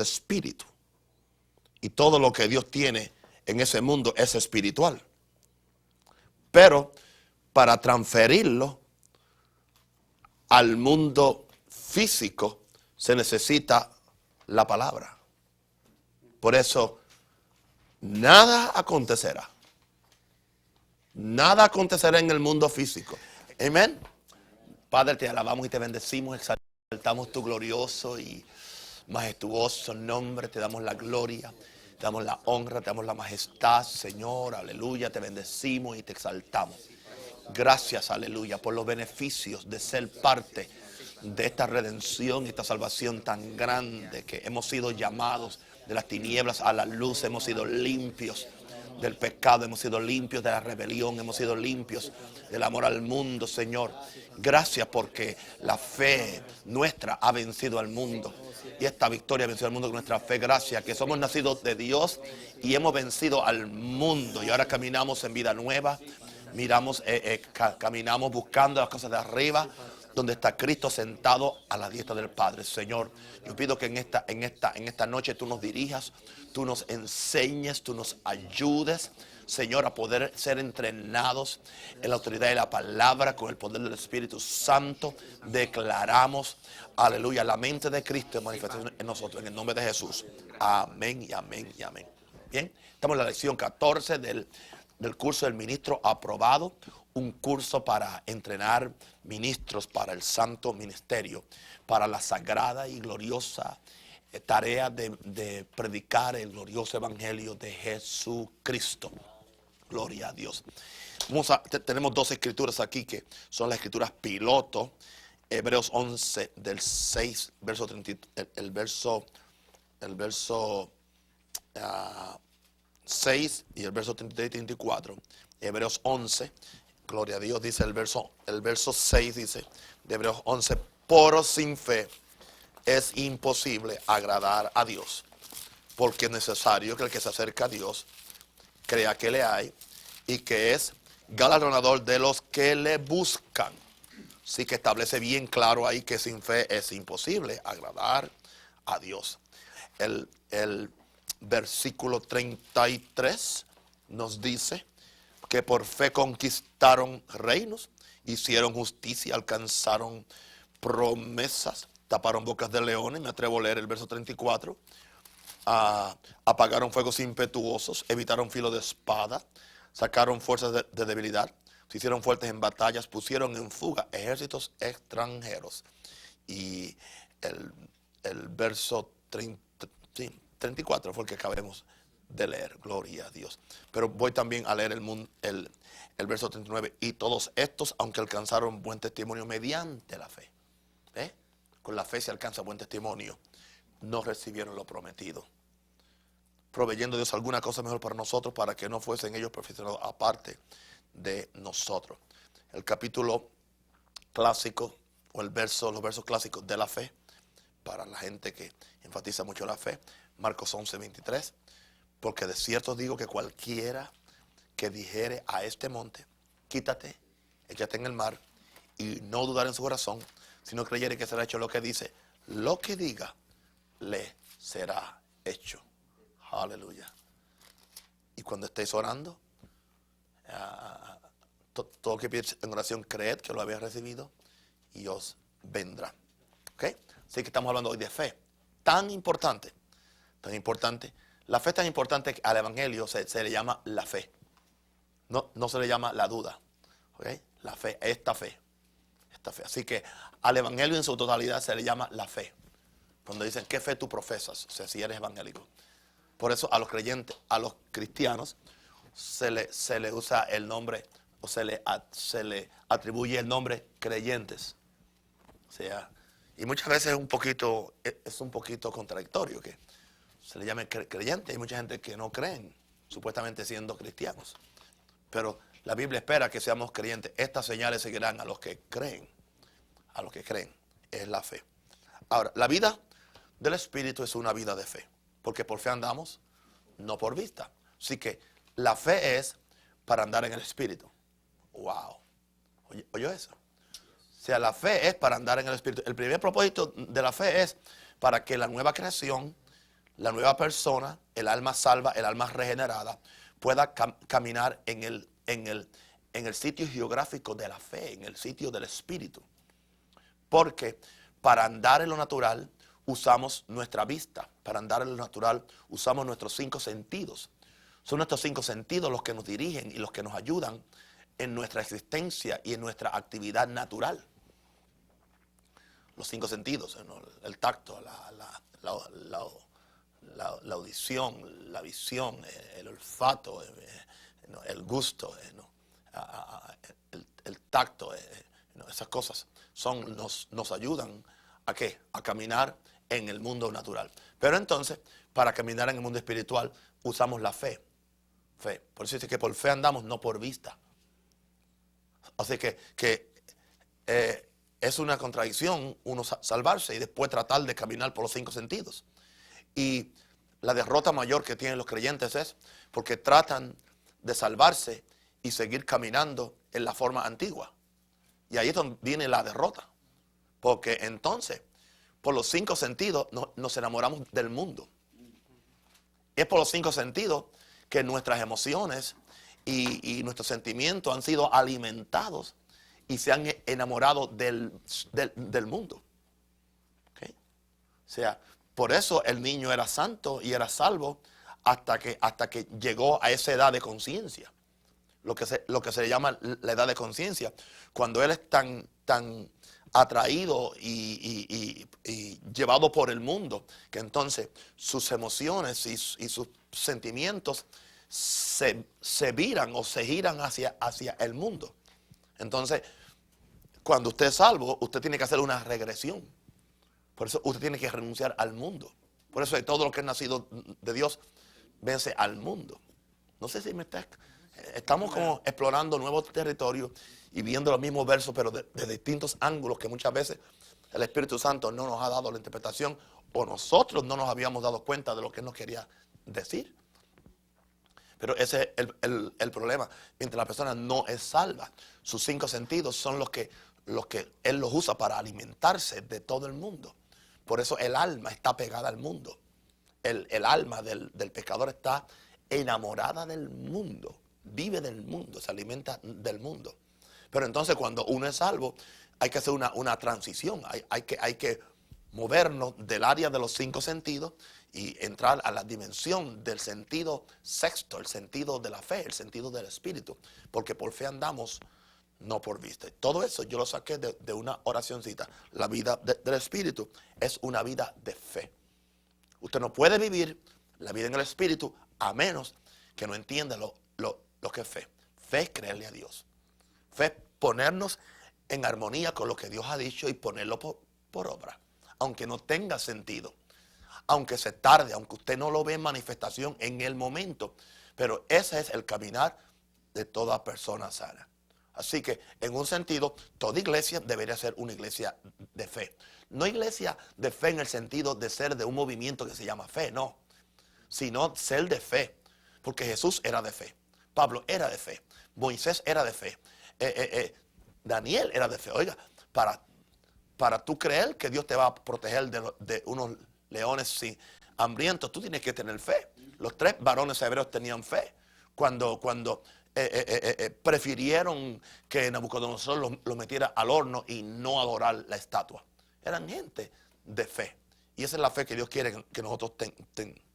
es espíritu. Y todo lo que Dios tiene en ese mundo es espiritual. Pero para transferirlo al mundo físico se necesita la palabra. Por eso, nada acontecerá. Nada acontecerá en el mundo físico. Amén. Padre, te alabamos y te bendecimos, exaltamos tu glorioso y majestuoso nombre, te damos la gloria, te damos la honra, te damos la majestad, Señor, aleluya, te bendecimos y te exaltamos. Gracias, aleluya, por los beneficios de ser parte de esta redención y esta salvación tan grande, que hemos sido llamados de las tinieblas a la luz, hemos sido limpios del pecado, hemos sido limpios de la rebelión, hemos sido limpios del amor al mundo, Señor. Gracias porque la fe nuestra ha vencido al mundo. Y esta victoria ha vencido al mundo con nuestra fe. Gracias que somos nacidos de Dios y hemos vencido al mundo. Y ahora caminamos en vida nueva. Caminamos buscando las cosas de arriba, donde está Cristo sentado a la diestra del Padre. Señor, yo pido que en esta noche tú nos dirijas, tú nos enseñes, tú nos ayudes, Señor, a poder ser entrenados en la autoridad de la palabra, con el poder del Espíritu Santo. Declaramos, aleluya, la mente de Cristo en manifestación en nosotros, en el nombre de Jesús. Amén y amén y amén. Bien, estamos en la lección 14 del curso del ministro aprobado, un curso para entrenar ministros para el santo ministerio, para la sagrada y gloriosa tarea de predicar el glorioso evangelio de Jesucristo. Gloria a Dios. Tenemos dos escrituras aquí que son las escrituras piloto. Hebreos 11 del 6, verso 30, el verso 6 y el verso 33 y 34. Hebreos 11, gloria a Dios, dice el verso 6, dice de Hebreos 11, por sin fe es imposible agradar a Dios, porque es necesario que el que se acerca a Dios crea que le hay y que es galardonador de los que le buscan. Sí, que establece bien claro ahí que sin fe es imposible agradar a Dios. El versículo 33 nos dice que por fe conquistaron reinos, hicieron justicia, alcanzaron promesas, taparon bocas de leones. Me atrevo a leer el verso 34. Apagaron fuegos impetuosos, evitaron filo de espada, sacaron fuerzas de debilidad, se hicieron fuertes en batallas, pusieron en fuga ejércitos extranjeros. Y el verso 34 fue el que acabamos de leer, gloria a Dios. Pero voy también a leer el verso 39. Y todos estos, aunque alcanzaron buen testimonio mediante la fe, con la fe se alcanza buen testimonio, no recibieron lo prometido, proveyendo Dios alguna cosa mejor para nosotros, para que no fuesen ellos perfeccionados aparte de nosotros. El capítulo clásico, o los versos clásicos de la fe, para la gente que enfatiza mucho la fe, Marcos 11, 23. Porque de cierto digo que cualquiera que dijere a este monte, quítate, échate en el mar, y no dudar en su corazón, sino creyere que será hecho lo que dice, lo que diga le será hecho. Aleluya. Y cuando estéis orando, todo lo que pides en oración, creed que lo habéis recibido y os vendrá. ¿Ok? Así que estamos hablando hoy de fe. Tan importante. La fe es tan importante que al evangelio se le llama la fe. No se le llama la duda. ¿Okay? La fe, esta fe. Así que al evangelio en su totalidad se le llama la fe. Cuando dicen, ¿qué fe tú profesas? O sea, si eres evangélico. Por eso a los creyentes, a los cristianos, se le usa el nombre, o se le atribuye el nombre creyentes. O sea, y muchas veces es un poquito contradictorio que se le llame creyente. Hay mucha gente que no creen, supuestamente siendo cristianos. Pero la Biblia espera que seamos creyentes. Estas señales seguirán a los que creen. A los que creen. Es la fe. Ahora, la vida del Espíritu es una vida de fe. Porque por fe andamos, no por vista. Así que la fe es para andar en el Espíritu. Wow. ¿Oyó eso? O sea, la fe es para andar en el Espíritu. El primer propósito de la fe es para que la nueva creación la nueva persona, el alma salva, el alma regenerada, pueda caminar en el sitio geográfico de la fe, en el sitio del espíritu. Porque para andar en lo natural usamos nuestra vista, para andar en lo natural usamos nuestros 5 sentidos. Son nuestros 5 sentidos los que nos dirigen y los que nos ayudan en nuestra existencia y en nuestra actividad natural. Los 5 sentidos, ¿no? El tacto, la audición, la visión, el olfato, el gusto, el tacto, esas cosas nos ayudan ¿a qué? A caminar en el mundo natural. Pero entonces, para caminar en el mundo espiritual, usamos la fe. Por eso dice que por fe andamos, no por vista. Así que es una contradicción uno salvarse y después tratar de caminar por los 5 sentidos. Y la derrota mayor que tienen los creyentes es porque tratan de salvarse y seguir caminando en la forma antigua. Y ahí es donde viene la derrota. Porque entonces, por los 5 sentidos, nos enamoramos del mundo. Es por los 5 sentidos que nuestras emociones y nuestros sentimientos han sido alimentados y se han enamorado del mundo. ¿Okay? O sea, por eso el niño era santo y era salvo hasta que llegó a esa edad de conciencia. Lo que se le llama la edad de conciencia. Cuando él es tan atraído y llevado por el mundo, que entonces sus emociones y sus sentimientos se viran o se giran hacia el mundo. Entonces, cuando usted es salvo, usted tiene que hacer una regresión. Por eso usted tiene que renunciar al mundo. Por eso de todo lo que es nacido de Dios, vence al mundo. No sé si estamos como explorando nuevos territorios y viendo los mismos versos, pero de distintos ángulos que muchas veces el Espíritu Santo no nos ha dado la interpretación o nosotros no nos habíamos dado cuenta de lo que Él nos quería decir. Pero ese es el problema. Mientras la persona no es salva, sus 5 sentidos son los que Él los usa para alimentarse de todo el mundo. Por eso el alma está pegada al mundo. El alma del pecador está enamorada del mundo. Vive del mundo, se alimenta del mundo. Pero entonces cuando uno es salvo, hay que hacer una transición. Hay que movernos del área de los 5 sentidos y entrar a la dimensión del sentido sexto, el sentido de la fe, el sentido del espíritu. Porque por fe andamos, no por vista. Todo eso yo lo saqué de una oracioncita. La vida del espíritu es una vida de fe. Usted no puede vivir la vida en el espíritu a menos que no entienda lo que es fe. Fe es creerle a Dios. Fe es ponernos en armonía con lo que Dios ha dicho y ponerlo por obra. Aunque no tenga sentido, aunque se tarde, aunque usted no lo ve en manifestación en el momento. Pero ese es el caminar de toda persona sana. Así que, en un sentido, toda iglesia debería ser una iglesia de fe. No iglesia de fe en el sentido de ser de un movimiento que se llama fe, no. Sino ser de fe. Porque Jesús era de fe. Pablo era de fe. Moisés era de fe. Daniel era de fe. Oiga, para tú creer que Dios te va a proteger de unos leones hambrientos, tú tienes que tener fe. Los 3 varones hebreos tenían fe. Cuando prefirieron que Nabucodonosor los metiera al horno y no adorar la estatua. Eran gente de fe. Y esa es la fe que Dios quiere que nosotros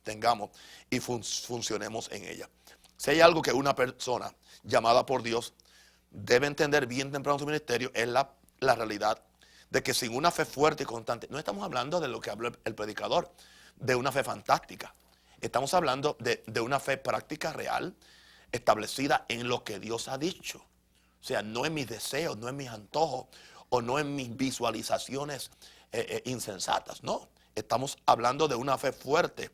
tengamos y funcionemos en ella. Si hay algo que una persona llamada por Dios debe entender bien temprano en su ministerio, es la realidad de que sin una fe fuerte y constante, no estamos hablando de lo que habló el predicador, de una fe fantástica. Estamos hablando de una fe práctica real, establecida en lo que Dios ha dicho. O sea, no en mis deseos, no en mis antojos o no en mis visualizaciones insensatas. No, estamos hablando de una fe fuerte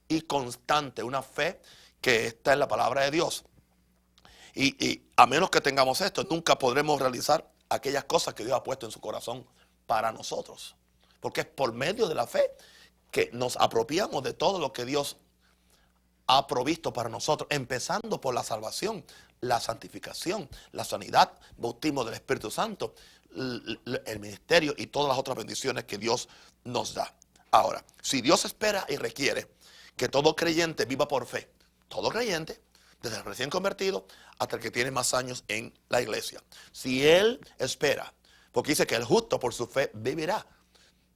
y constante, una fe que está en la palabra de Dios. Y a menos que tengamos esto, nunca podremos realizar aquellas cosas que Dios ha puesto en su corazón para nosotros. Porque es por medio de la fe que nos apropiamos de todo lo que Dios ha provisto para nosotros, empezando por la salvación, la santificación, la sanidad, bautismo del Espíritu Santo, el ministerio y todas las otras bendiciones que Dios nos da. Ahora, si Dios espera y requiere que todo creyente viva por fe, todo creyente, desde el recién convertido hasta el que tiene más años en la iglesia, si Él espera, porque dice que el justo por su fe vivirá.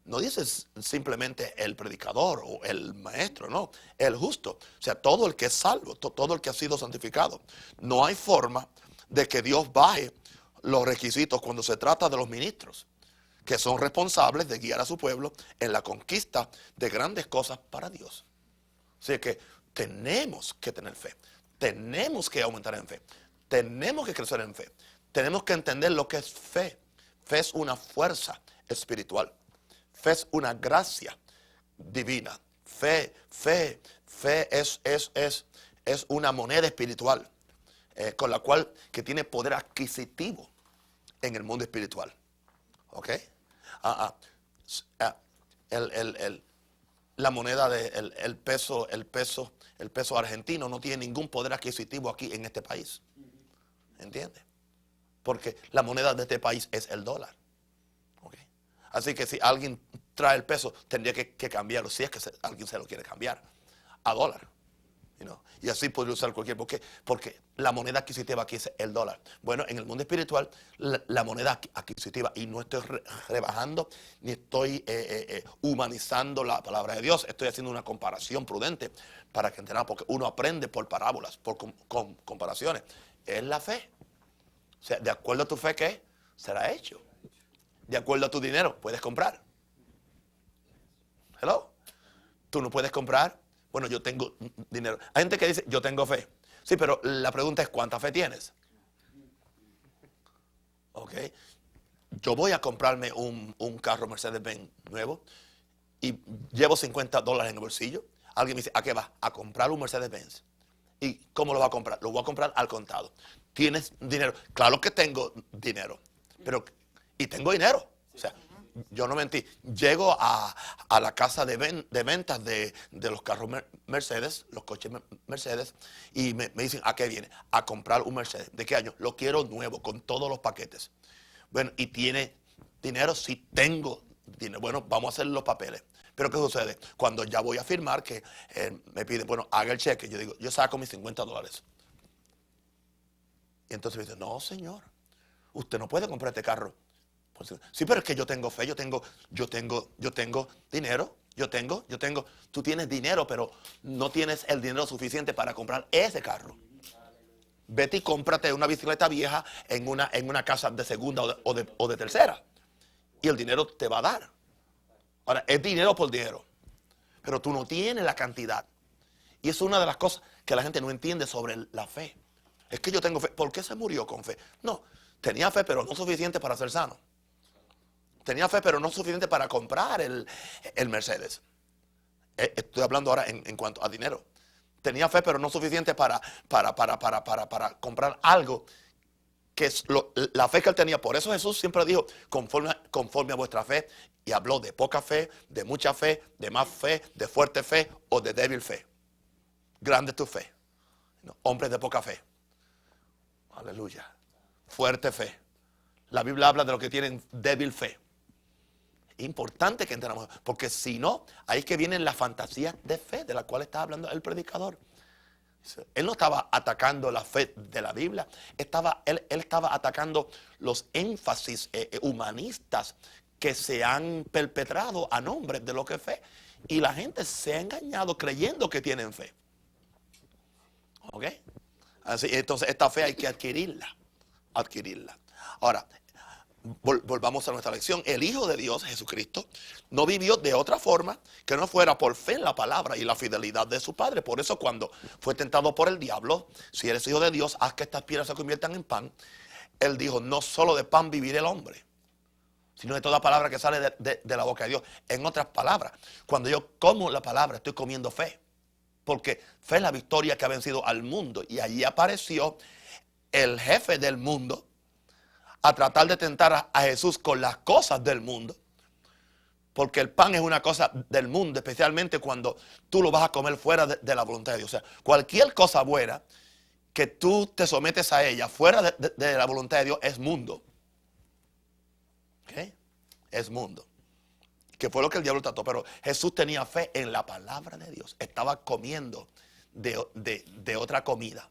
No dice simplemente el predicador o el maestro, no, el justo. O sea, todo el que es salvo, todo el que ha sido santificado. No hay forma de que Dios baje los requisitos cuando se trata de los ministros, que son responsables de guiar a su pueblo en la conquista de grandes cosas para Dios. Así que tenemos que tener fe, tenemos que aumentar en fe, tenemos que crecer en fe, tenemos que entender lo que es fe. Fe es una fuerza espiritual. Fe es una gracia divina. Fe es una moneda espiritual con la cual que tiene poder adquisitivo en el mundo espiritual. ¿Ok? La moneda el peso argentino no tiene ningún poder adquisitivo aquí en este país. ¿Entiendes? Porque la moneda de este país es el dólar. ¿Okay? Así que si alguien trae el peso, tendría que cambiarlo, si es que alguien se lo quiere cambiar, a dólar. Y así podría usar cualquier, porque la moneda adquisitiva aquí es el dólar. Bueno, en el mundo espiritual, la moneda adquisitiva, y no estoy rebajando, ni estoy humanizando la palabra de Dios, estoy haciendo una comparación prudente para que entendamos, porque uno aprende por parábolas, por comparaciones. Es la fe. O sea, de acuerdo a tu fe, ¿qué? Será hecho. De acuerdo a tu dinero, puedes comprar. Hello. Tú no puedes comprar. Bueno, yo tengo dinero. Hay gente que dice, yo tengo fe. Sí, pero la pregunta es, ¿cuánta fe tienes? Ok. Yo voy a comprarme un carro Mercedes-Benz nuevo y llevo $50 en el bolsillo. Alguien me dice, ¿a qué vas? A comprar un Mercedes-Benz. ¿Y cómo lo va a comprar? Lo voy a comprar al contado. ¿Tienes dinero? Claro que tengo dinero. Y tengo dinero. O sea, yo no mentí. Llego a la casa de ventas de los carros Mercedes, los coches Mercedes, y me dicen, ¿a qué viene? A comprar un Mercedes. ¿De qué año? Lo quiero nuevo, con todos los paquetes. Bueno, ¿y tiene dinero? Sí, tengo dinero. Bueno, vamos a hacer los papeles. Pero ¿qué sucede? Cuando ya voy a firmar, que me piden, bueno, haga el cheque. Yo digo, yo saco mis $50. Y entonces me dicen, no, señor, usted no puede comprar este carro. Pues, sí, pero es que yo tengo fe, yo tengo dinero, yo tengo. Tú tienes dinero, pero no tienes el dinero suficiente para comprar ese carro. Vete y cómprate una bicicleta vieja en una casa de segunda o de tercera. Y el dinero te va a dar. Ahora, es dinero por dinero. Pero tú no tienes la cantidad. Y es una de las cosas que la gente no entiende sobre la fe. Es que yo tengo fe. ¿Por qué se murió con fe? No, tenía fe, pero no suficiente para ser sano. Tenía fe, pero no suficiente para comprar el Mercedes. Estoy hablando ahora en cuanto a dinero. Tenía fe, pero no suficiente para comprar algo que es la fe que él tenía. Por eso Jesús siempre dijo, conforme a vuestra fe. Y habló de poca fe, de mucha fe, de más fe, de fuerte fe o de débil fe. Grande es tu fe. No, hombres de poca fe. Aleluya. Fuerte fe. La Biblia habla de los que tienen débil fe. Importante que entendamos, porque si no, ahí es que vienen las fantasías de fe de la cual está hablando el predicador. Él no estaba atacando la fe de la Biblia, él estaba atacando los énfasis humanistas que se han perpetrado a nombre de lo que es fe. Y la gente se ha engañado creyendo que tienen fe. ¿Ok? Así, entonces esta fe hay que adquirirla. Ahora, volvamos a nuestra lección. El Hijo de Dios, Jesucristo, no vivió de otra forma que no fuera por fe en la palabra y la fidelidad de su Padre. Por eso cuando fue tentado por el diablo, si eres hijo de Dios, haz que estas piedras se conviertan en pan. Él dijo, no solo de pan vivirá el hombre, sino de toda palabra que sale de la boca de Dios. En otras palabras, cuando yo como la palabra, estoy comiendo fe. Porque fe es la victoria que ha vencido al mundo. Y allí apareció el jefe del mundo a tratar de tentar a Jesús con las cosas del mundo. Porque el pan es una cosa del mundo, especialmente cuando tú lo vas a comer fuera de la voluntad de Dios. O sea, cualquier cosa buena que tú te sometes a ella fuera de la voluntad de Dios es mundo. ¿Ok? Es mundo. que fue lo que el diablo trató. Pero Jesús tenía fe en la palabra de Dios. Estaba comiendo de otra comida.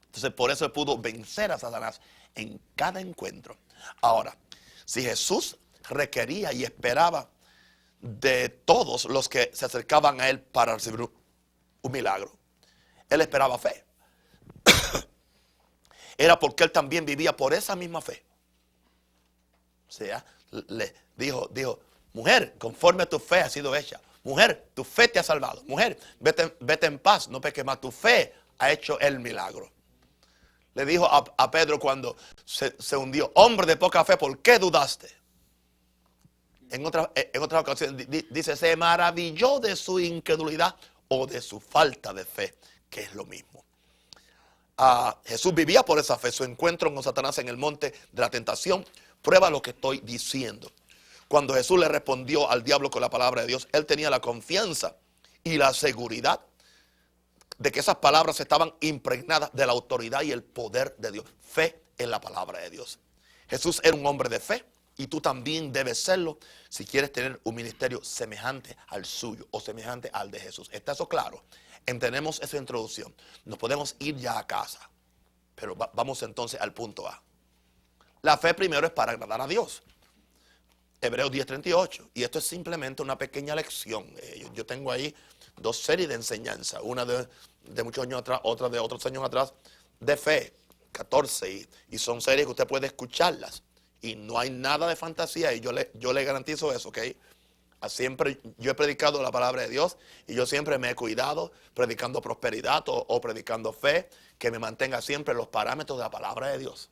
Entonces por eso él pudo vencer a Satanás en cada encuentro. Ahora, si Jesús requería y esperaba de todos los que se acercaban a él para recibir un milagro, él esperaba fe. Era porque él también vivía por esa misma fe. O sea, le dijo, mujer, conforme a tu fe ha sido hecha. Mujer, tu fe te ha salvado. Mujer, vete en paz, no peques más. Tu fe ha hecho el milagro. Le dijo a Pedro cuando se hundió, hombre de poca fe, ¿por qué dudaste? En otra ocasión dice, se maravilló de su incredulidad o de su falta de fe, que es lo mismo. Jesús vivía por esa fe. Su encuentro con Satanás en el monte de la tentación prueba lo que estoy diciendo. Cuando Jesús le respondió al diablo con la palabra de Dios, él tenía la confianza y la seguridad de que esas palabras estaban impregnadas de la autoridad y el poder de Dios. Fe en la palabra de Dios. Jesús era un hombre de fe y tú también debes serlo si quieres tener un ministerio semejante al suyo o semejante al de Jesús. ¿Está eso claro? Entendemos esa introducción. Nos podemos ir ya a casa, pero vamos entonces al punto A. La fe primero es para agradar a Dios. Hebreos 10:38. Y esto es simplemente una pequeña lección. Yo tengo ahí dos series de enseñanza. Una de muchos años atrás, otra de otros años atrás, de fe, 14. Y son series que usted puede escucharlas. Y no hay nada de fantasía. Y yo le garantizo eso, ¿ok? Siempre yo he predicado la palabra de Dios. Y yo siempre me he cuidado predicando prosperidad o predicando fe, que me mantenga siempre en los parámetros de la palabra de Dios.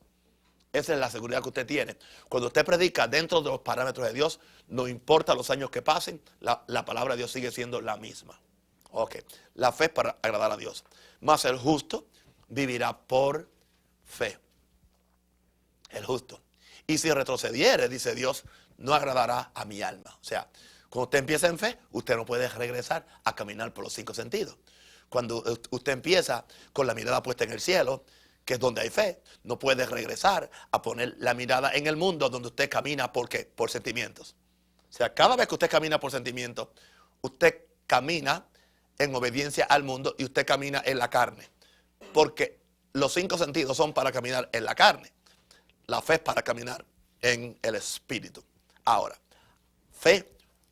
Esa es la seguridad que usted tiene. Cuando usted predica dentro de los parámetros de Dios, no importa los años que pasen, la palabra de Dios sigue siendo la misma. Ok, la fe es para agradar a Dios. Mas el justo vivirá por fe. El justo. Y si retrocediere, dice Dios, no agradará a mi alma. O sea, cuando usted empieza en fe, usted no puede regresar a caminar por los 5 sentidos. Cuando usted empieza con la mirada puesta en el cielo, que es donde hay fe, no puede regresar a poner la mirada en el mundo donde usted camina. ¿Por qué? Por sentimientos. O sea, cada vez que usted camina por sentimientos, usted camina en obediencia al mundo y usted camina en la carne. Porque los 5 sentidos son para caminar en la carne. La fe es para caminar en el espíritu. Ahora, fe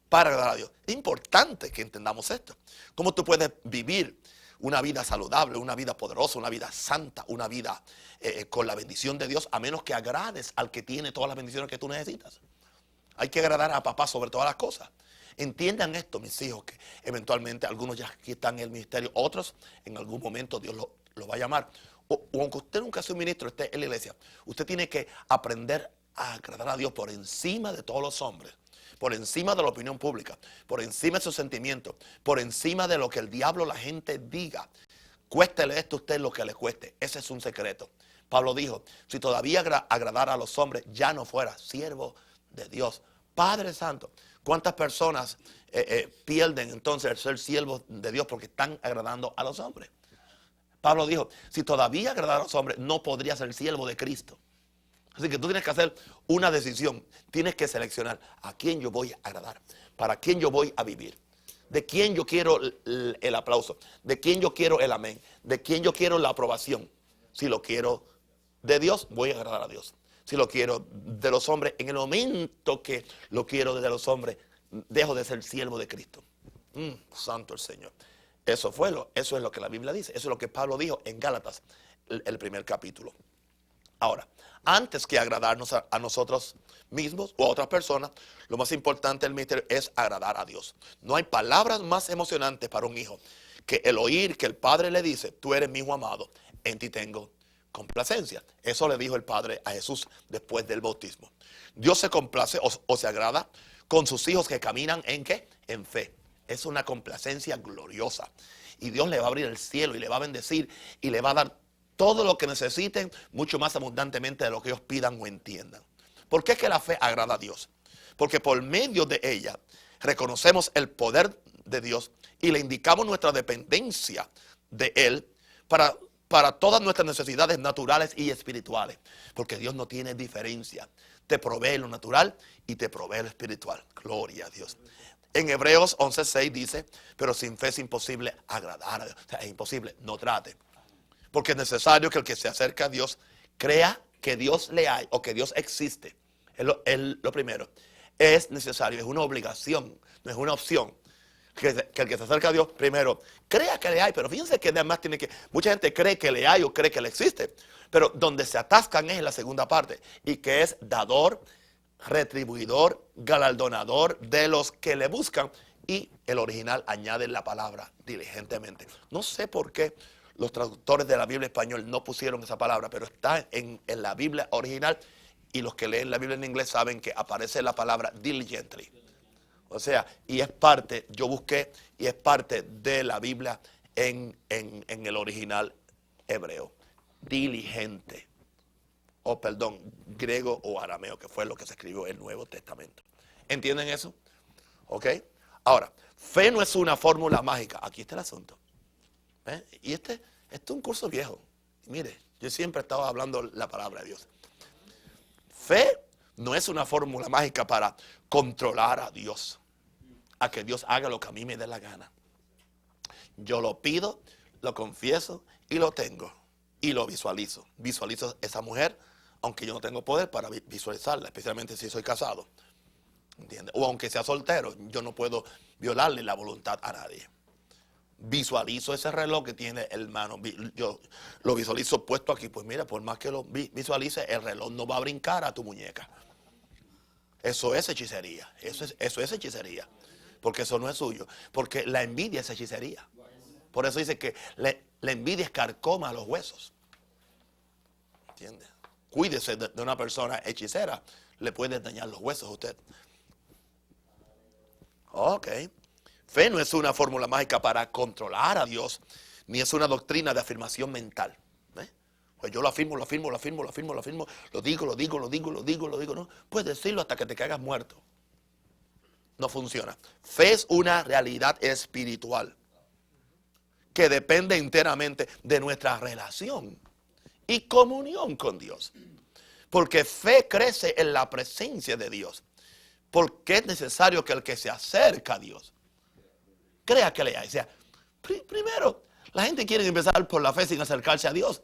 para agradar a Dios. Es importante que entendamos esto. ¿Cómo tú puedes vivir una vida saludable, una vida poderosa, una vida santa, una vida con la bendición de Dios, a menos que agrades al que tiene todas las bendiciones que tú necesitas? Hay que agradar a papá sobre todas las cosas. Entiendan esto, mis hijos, que eventualmente algunos ya aquí están en el ministerio, otros en algún momento Dios lo va a llamar. O aunque usted nunca sea un ministro, esté en la iglesia, usted tiene que aprender a agradar a Dios por encima de todos los hombres, por encima de la opinión pública, por encima de sus sentimientos, por encima de lo que el diablo, la gente diga. Cuéstele esto a usted lo que le cueste. Ese es un secreto. Pablo dijo, si todavía agradara a los hombres, ya no fuera siervo de Dios. Padre Santo, ¿cuántas personas pierden entonces el ser siervos de Dios porque están agradando a los hombres? Pablo dijo, si todavía agradara a los hombres, no podría ser siervo de Cristo. Así que tú tienes que hacer una decisión. Tienes que seleccionar a quién yo voy a agradar, para quién yo voy a vivir, de quién yo quiero el aplauso, de quién yo quiero el amén, de quién yo quiero la aprobación. Si lo quiero de Dios, voy a agradar a Dios. Si lo quiero de los hombres, en el momento que lo quiero de los hombres, dejo de ser siervo de Cristo. Santo el Señor. Eso es lo que la Biblia dice. Eso es lo que Pablo dijo en Gálatas, el primer capítulo. Ahora, antes que agradarnos a nosotros mismos o a otras personas, lo más importante del ministerio es agradar a Dios. No hay palabras más emocionantes para un hijo que el oír que el padre le dice, tú eres mi hijo amado, en ti tengo complacencia. Eso le dijo el Padre a Jesús después del bautismo. Dios se complace o se agrada con sus hijos que caminan ¿en qué? En fe. Es una complacencia gloriosa. Y Dios le va a abrir el cielo y le va a bendecir y le va a dar todo lo que necesiten, mucho más abundantemente de lo que ellos pidan o entiendan. ¿Por qué es que la fe agrada a Dios? Porque por medio de ella reconocemos el poder de Dios y le indicamos nuestra dependencia de Él para todas nuestras necesidades naturales y espirituales. Porque Dios no tiene diferencia. te provee lo natural y te provee lo espiritual. Gloria a Dios. En Hebreos 11:6 dice, pero sin fe es imposible agradar a Dios. O sea, es imposible, no trate. Porque es necesario que el que se acerca a Dios crea que Dios le hay o que Dios existe. Es lo primero. Es necesario, es una obligación, no es una opción. Que el que se acerca a Dios primero crea que le hay, pero fíjense que además tiene que, mucha gente cree que le hay o cree que le existe, pero donde se atascan es en la segunda parte, y que es dador, retribuidor, galardonador de los que le buscan, y el original añade la palabra diligentemente. No sé por qué los traductores de la Biblia español no pusieron esa palabra, pero está en la Biblia original, y los que leen la Biblia en inglés saben que aparece la palabra diligently. O sea, y es parte, yo busqué, y es parte de la Biblia en el original hebreo. Diligente. O perdón, griego o arameo, que fue lo que se escribió en el Nuevo Testamento. ¿Entienden eso? ¿Ok? Ahora, fe no es una fórmula mágica. Aquí está el asunto. Y este es un curso viejo. Mire, yo siempre estaba hablando la palabra de Dios. Fe no es una fórmula mágica para controlar a Dios, a que Dios haga lo que a mí me dé la gana. Yo lo pido, lo confieso y lo tengo. Y lo visualizo. Visualizo esa mujer, aunque yo no tengo poder para visualizarla, especialmente si soy casado. ¿Entiendes? O aunque sea soltero, yo no puedo violarle la voluntad a nadie. Visualizo ese reloj que tiene el hermano. Yo lo visualizo puesto aquí. Pues mira, por más que lo visualice, el reloj no va a brincar a tu muñeca. Eso es hechicería. Eso es hechicería. Porque eso no es suyo. Porque la envidia es hechicería. Por eso dice que la envidia escarcoma los huesos. ¿Entiende? Cuídese de una persona hechicera. Le puede dañar los huesos a usted. Ok. Fe no es una fórmula mágica para controlar a Dios, ni es una doctrina de afirmación mental. Pues yo lo afirmo, lo digo. No puedes decirlo hasta que te caigas muerto. No funciona. Fe es una realidad espiritual que depende enteramente de nuestra relación y comunión con Dios. Porque fe crece en la presencia de Dios. Porque es necesario que el que se acerca a Dios crea que le hay. O sea, primero, la gente quiere empezar por la fe sin acercarse a Dios.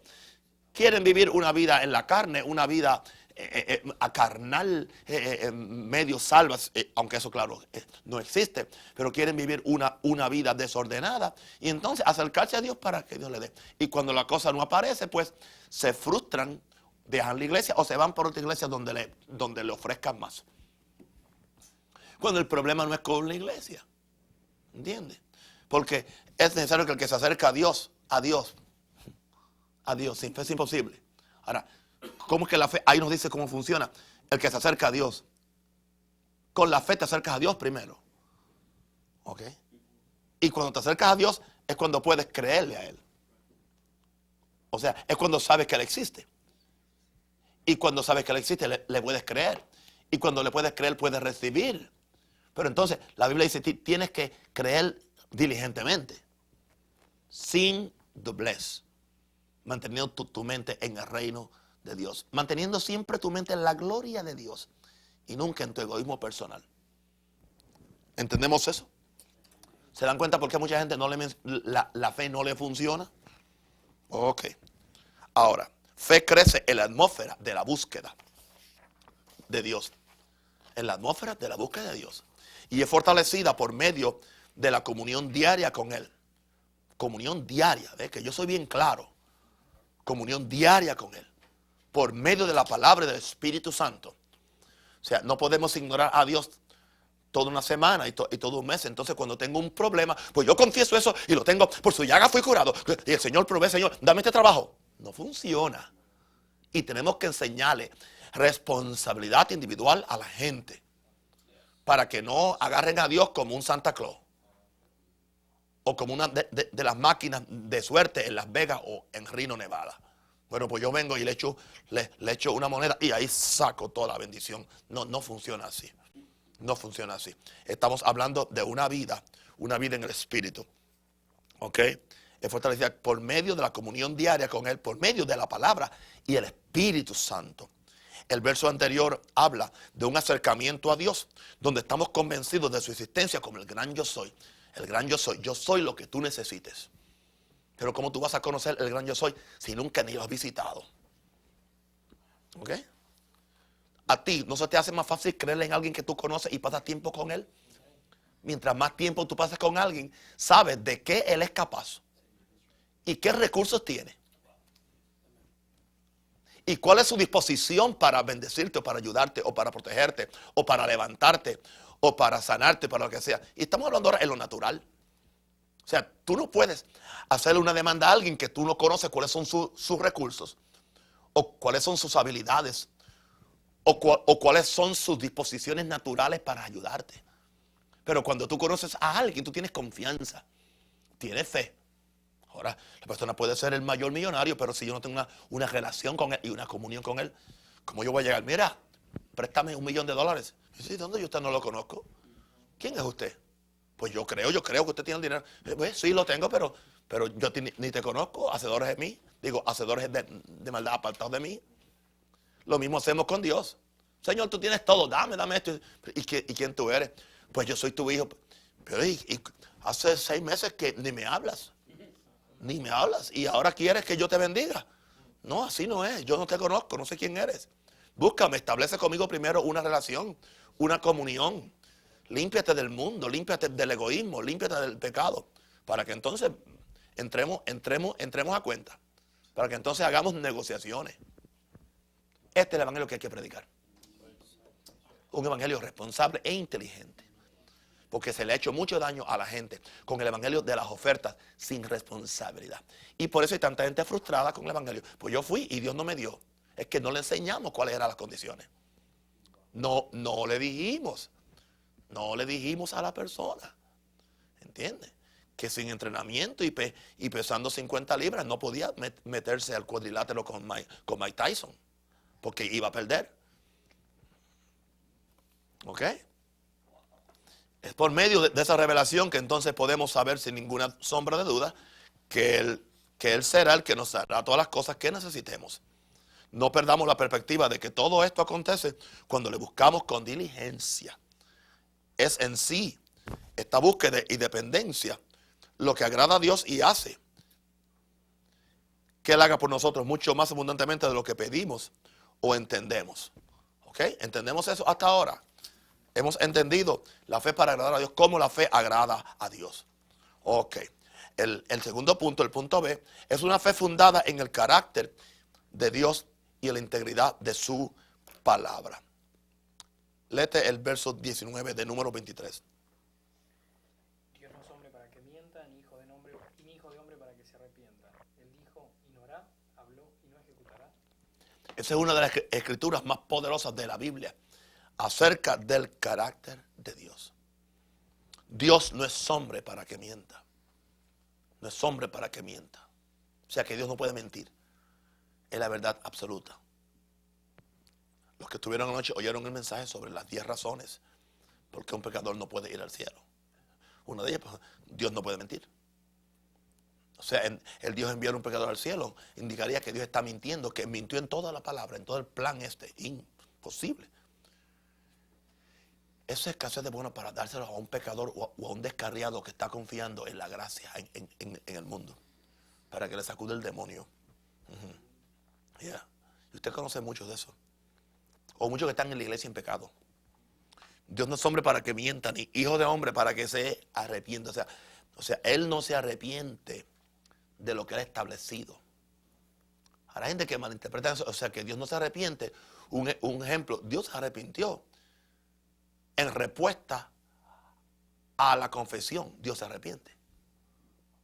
Quieren vivir una vida en la carne, una vida carnal, medio salva, aunque eso claro no existe, pero quieren vivir una vida desordenada y entonces acercarse a Dios para que Dios le dé. Y cuando la cosa no aparece, pues se frustran, dejan la iglesia o se van por otra iglesia donde le ofrezcan más. Cuando el problema no es con la iglesia. ¿Entiendes? Porque es necesario que el que se acerca a Dios, sin fe es imposible. Ahora, ¿cómo es que la fe? Ahí nos dice cómo funciona. El que se acerca a Dios. Con la fe te acercas a Dios primero. ¿Ok? Y cuando te acercas a Dios es cuando puedes creerle a Él. O sea, es cuando sabes que Él existe. Y cuando sabes que Él existe, le puedes creer. Y cuando le puedes creer, puedes recibir. Pero entonces, la Biblia dice, tienes que creer diligentemente. Sin doblez. Manteniendo tu mente en el reino de Dios. Manteniendo siempre tu mente en la gloria de Dios. Y nunca en tu egoísmo personal. ¿Entendemos eso? ¿Se dan cuenta por qué a mucha gente la fe no le funciona? Ok. Ahora, fe crece en la atmósfera de la búsqueda de Dios. En la atmósfera de la búsqueda de Dios. Y es fortalecida por medio de la comunión diaria con Él. Comunión diaria, ¿ves? Que yo soy bien claro. Comunión diaria con Él. Por medio de la palabra del Espíritu Santo. O sea, no podemos ignorar a Dios toda una semana y todo un mes. Entonces cuando tengo un problema, pues yo confieso eso y lo tengo. Por su llaga fui curado. Y el Señor provee, Señor, dame este trabajo. No funciona. Y tenemos que enseñarle responsabilidad individual a la gente. Para que no agarren a Dios como un Santa Claus. O como una de las máquinas de suerte en Las Vegas o en Reno, Nevada. Bueno, pues yo vengo y le echo una moneda y ahí saco toda la bendición. No funciona así. No funciona así. Estamos hablando de una vida en el Espíritu. ¿Ok? Es fortalecida por medio de la comunión diaria con Él, por medio de la palabra y el Espíritu Santo. El verso anterior habla de un acercamiento a Dios, donde estamos convencidos de su existencia como el gran yo soy. El gran yo soy lo que tú necesites. Pero ¿cómo tú vas a conocer el gran yo soy si nunca ni lo has visitado? ¿Ok? A ti no se te hace más fácil creer en alguien que tú conoces y pasas tiempo con él. Mientras más tiempo tú pasas con alguien, sabes de qué él es capaz y qué recursos tiene. ¿Y cuál es su disposición para bendecirte o para ayudarte o para protegerte o para levantarte o para sanarte, para lo que sea? Y estamos hablando ahora en lo natural. O sea, tú no puedes hacerle una demanda a alguien que tú no conoces cuáles son sus recursos o cuáles son sus habilidades o cuáles son sus disposiciones naturales para ayudarte. Pero cuando tú conoces a alguien, tú tienes confianza, tienes fe. Ahora, la persona puede ser el mayor millonario, pero si yo no tengo una relación con él y una comunión con él, ¿cómo yo voy a llegar? Mira, préstame $1 millón. Y sí, ¿dónde yo usted no lo conozco? ¿Quién es usted? Pues yo creo que usted tiene el dinero. Pues, sí, lo tengo, pero yo ni te conozco, hacedores de mí. Digo, hacedores de maldad apartados de mí. Lo mismo hacemos con Dios. Señor, tú tienes todo, dame esto. ¿Y quién tú eres? Pues yo soy tu hijo. Pero hace 6 meses que ni me hablas. Ni me hablas. Y ahora quieres que yo te bendiga. No, así no es. Yo no te conozco, no sé quién eres. Búscame, establece conmigo primero una relación, una comunión. Límpiate del mundo, límpiate del egoísmo, límpiate del pecado. Para que entonces entremos a cuenta. Para que entonces hagamos negociaciones. Este es el evangelio que hay que predicar. Un evangelio responsable e inteligente. Porque se le ha hecho mucho daño a la gente con el evangelio de las ofertas sin responsabilidad. Y por eso hay tanta gente frustrada con el evangelio. Pues yo fui y Dios no me dio. Es que no le enseñamos cuáles eran las condiciones. No le dijimos. No le dijimos a la persona. ¿Entiendes? Que sin entrenamiento y pesando 50 libras no podía meterse al cuadrilátero con Mike Tyson. Porque iba a perder. ¿Ok? Es por medio de esa revelación que entonces podemos saber sin ninguna sombra de duda que Él será el que nos dará todas las cosas que necesitemos. No perdamos la perspectiva de que todo esto acontece cuando le buscamos con diligencia. Es en sí esta búsqueda y dependencia lo que agrada a Dios y hace que Él haga por nosotros mucho más abundantemente de lo que pedimos o entendemos. ¿Ok? ¿Entendemos eso hasta ahora? Hemos entendido la fe para agradar a Dios, cómo la fe agrada a Dios. Ok. El segundo punto, el punto B, es una fe fundada en el carácter de Dios y en la integridad de su palabra. Léete el verso 19 de número 23. Dios no es hombre para que mienta, ni hijo de hombre para que se arrepienta. Él dijo y no hará, habló y no ejecutará. Esa es una de las escrituras más poderosas de la Biblia acerca del carácter de Dios. Dios no es hombre para que mienta. No es hombre para que mienta. O sea que Dios no puede mentir. Es la verdad absoluta. Los que estuvieron anoche oyeron el mensaje sobre las 10 razones por qué un pecador no puede ir al cielo. Una de ellas, pues, Dios no puede mentir. O sea, el Dios enviar un pecador al cielo indicaría que Dios está mintiendo, que mintió en toda la palabra, en todo el plan imposible. Esa escasez de bueno para dárselo a un pecador o a un descarriado que está confiando en la gracia en el mundo, para que le sacude el demonio. Yeah. Y usted conoce muchos de eso. O muchos que están en la iglesia en pecado. Dios no es hombre para que mienta, ni hijo de hombre para que se arrepienta. O sea, Él no se arrepiente de lo que Él ha establecido. Hay gente que malinterpreta eso. O sea, que Dios no se arrepiente. Un ejemplo, Dios se arrepintió en respuesta a la confesión. Dios se arrepiente.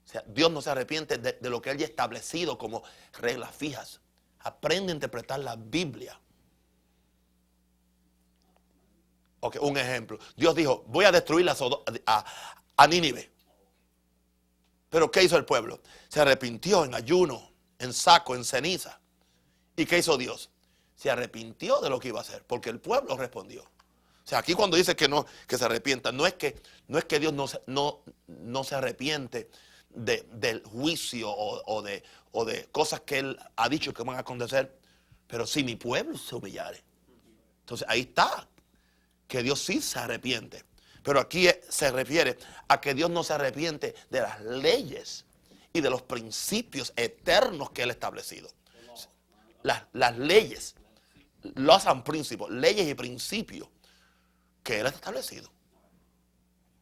O sea, Dios no se arrepiente de lo que Él ya ha establecido como reglas fijas. Aprende a interpretar la Biblia. Ok, un ejemplo. Dios dijo, voy a destruir a Nínive. Pero ¿qué hizo el pueblo? Se arrepintió en ayuno, en saco, en ceniza. ¿Y qué hizo Dios? Se arrepintió de lo que iba a hacer, porque el pueblo respondió. O sea, aquí cuando dice que se arrepienta, no es que Dios no se arrepiente del juicio o de cosas que Él ha dicho que van a acontecer. Pero si mi pueblo se humillare. Entonces ahí está, que Dios sí se arrepiente. Pero aquí se refiere a que Dios no se arrepiente de las leyes y de los principios eternos que Él ha establecido. Las leyes, los principios, leyes y principios que Él ha establecido.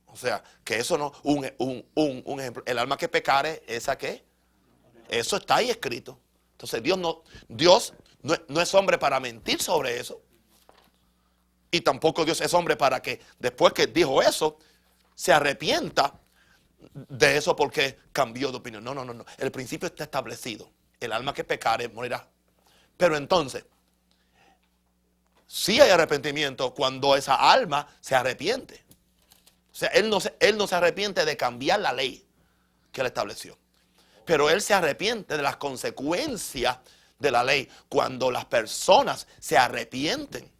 O sea, que eso no, un ejemplo, el alma que pecare, ¿esa qué? Eso está ahí escrito. Entonces Dios no es hombre para mentir sobre eso. Y tampoco Dios es hombre para que después que dijo eso, se arrepienta de eso porque cambió de opinión. No. El principio está establecido. El alma que pecare morirá. Pero entonces, sí hay arrepentimiento cuando esa alma se arrepiente. O sea, él no se arrepiente de cambiar la ley que él estableció. Pero Él se arrepiente de las consecuencias de la ley cuando las personas se arrepienten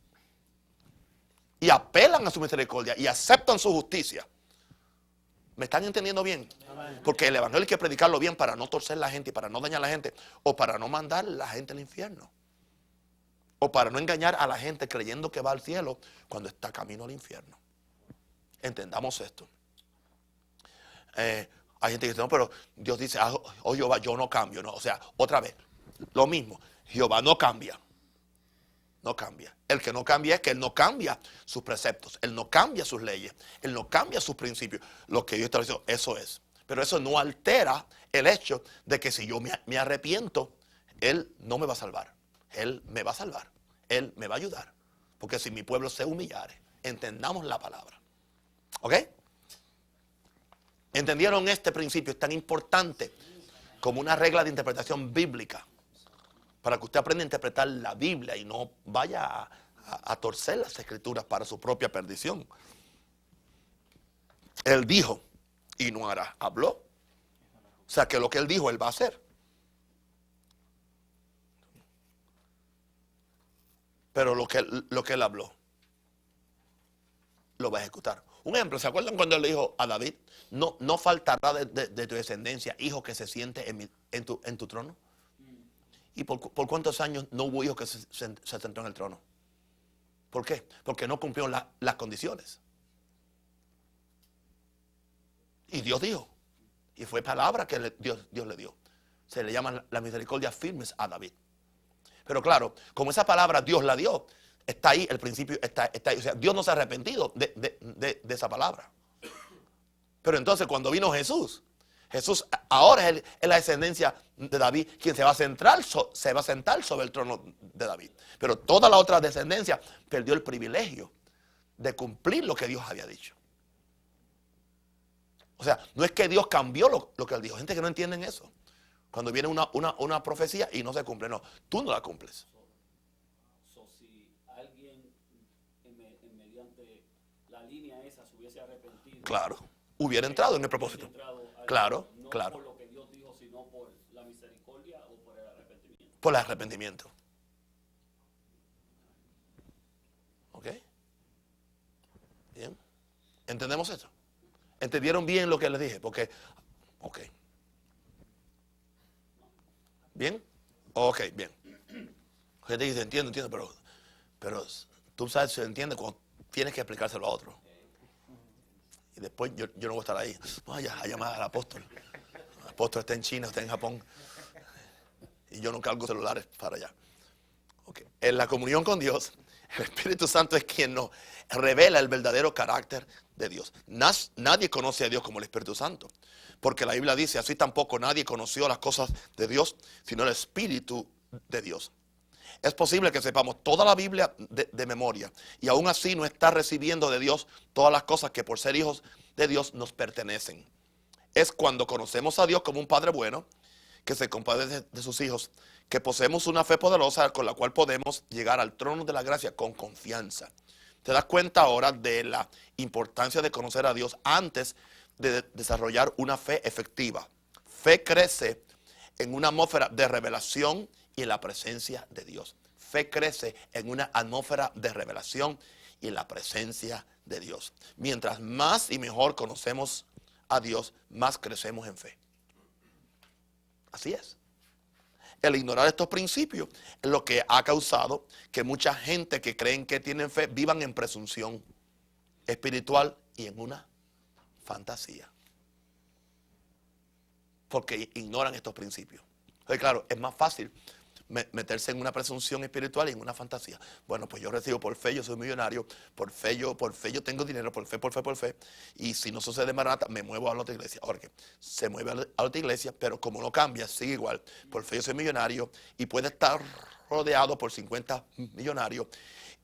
y apelan a su misericordia y aceptan su justicia. ¿Me están entendiendo bien? Porque el evangelio hay que predicarlo bien para no torcer la gente y para no dañar a la gente, o para no mandar a la gente al infierno, o para no engañar a la gente creyendo que va al cielo cuando está camino al infierno. Entendamos esto. Hay gente que dice, no, pero Dios dice, oh Jehová, yo no cambio. No, o sea, otra vez, lo mismo. Jehová no cambia. No cambia. El que no cambia es que Él no cambia sus preceptos. Él no cambia sus leyes. Él no cambia sus principios. Lo que Dios estableció, eso es. Pero eso no altera el hecho de que si yo me arrepiento, Él no me va a salvar. Él me va a salvar. Él me va a ayudar. Porque si mi pueblo se humillare, entendamos la palabra. ¿Ok? ¿Entendieron este principio? Es tan importante como una regla de interpretación bíblica para que usted aprenda a interpretar la Biblia y no vaya a torcer las escrituras para su propia perdición. Él dijo y no hará. Habló. O sea que lo que Él dijo, Él va a hacer. Pero lo que Él habló, lo va a ejecutar. Un ejemplo, ¿se acuerdan cuando Él le dijo a David, no faltará de tu descendencia hijo que se siente en tu trono? ¿Y por cuántos años no hubo hijo que se sentó en el trono? ¿Por qué? Porque no cumplió las condiciones. Y Dios dijo, y fue palabra que Dios le dio. Se le llaman las misericordias firmes a David. Pero claro, como esa palabra Dios la dio, está ahí, el principio está ahí. O sea, Dios no se ha arrepentido de esa palabra. Pero entonces cuando vino Jesús ahora es la descendencia de David quien se va a sentar sobre el trono de David. Pero toda la otra descendencia perdió el privilegio de cumplir lo que Dios había dicho. O sea, no es que Dios cambió lo que Él dijo. Gente que no entienden eso. Cuando viene una profecía y no se cumple, no, tú no la cumples. Si alguien mediante la línea esa se hubiese arrepentido, claro, hubiera entrado en el propósito. Claro, no claro. por lo que Dios dijo, sino por la misericordia o por el arrepentimiento. Por el arrepentimiento. ¿Ok? Bien. ¿Entendemos eso? ¿Entendieron bien lo que les dije? Porque, ok. ¿Bien? Ok, bien. Gente dice, entiendo, pero tú sabes, se entiende cuando tienes que explicárselo a otro. Y después yo no voy a estar ahí. Vaya a llamar al apóstol. El apóstol está en China, está en Japón. Y yo no cargo celulares para allá. Okay. En la comunión con Dios, el Espíritu Santo es quien nos revela el verdadero carácter de Dios. Nadie conoce a Dios como el Espíritu Santo. Porque la Biblia dice, así tampoco nadie conoció las cosas de Dios, sino el Espíritu de Dios. Es posible que sepamos toda la Biblia de memoria y aún así no estar recibiendo de Dios todas las cosas que por ser hijos de Dios nos pertenecen. Es cuando conocemos a Dios como un Padre bueno, que se compadece de sus hijos, que poseemos una fe poderosa con la cual podemos llegar al trono de la gracia con confianza. ¿Te das cuenta ahora de la importancia de conocer a Dios antes de desarrollar una fe efectiva? Fe crece en una atmósfera de revelación y en la presencia de Dios. Fe crece en una atmósfera de revelación y en la presencia de Dios. Mientras más y mejor conocemos a Dios, más crecemos en fe. Así es. el ignorar estos principios es lo que ha causado que mucha gente que creen que tienen fe vivan en presunción espiritual y en una fantasía. Porque ignoran estos principios. Entonces, claro, es más fácil meterse en una presunción espiritual y en una fantasía. Bueno, pues yo recibo por fe, yo soy millonario, por fe yo tengo dinero, por fe. Y si no sucede Maranata, me muevo a la otra iglesia. Porque se mueve a la otra iglesia, pero como no cambia, sigue igual. Por fe yo soy millonario y puede estar rodeado por 50 millonarios.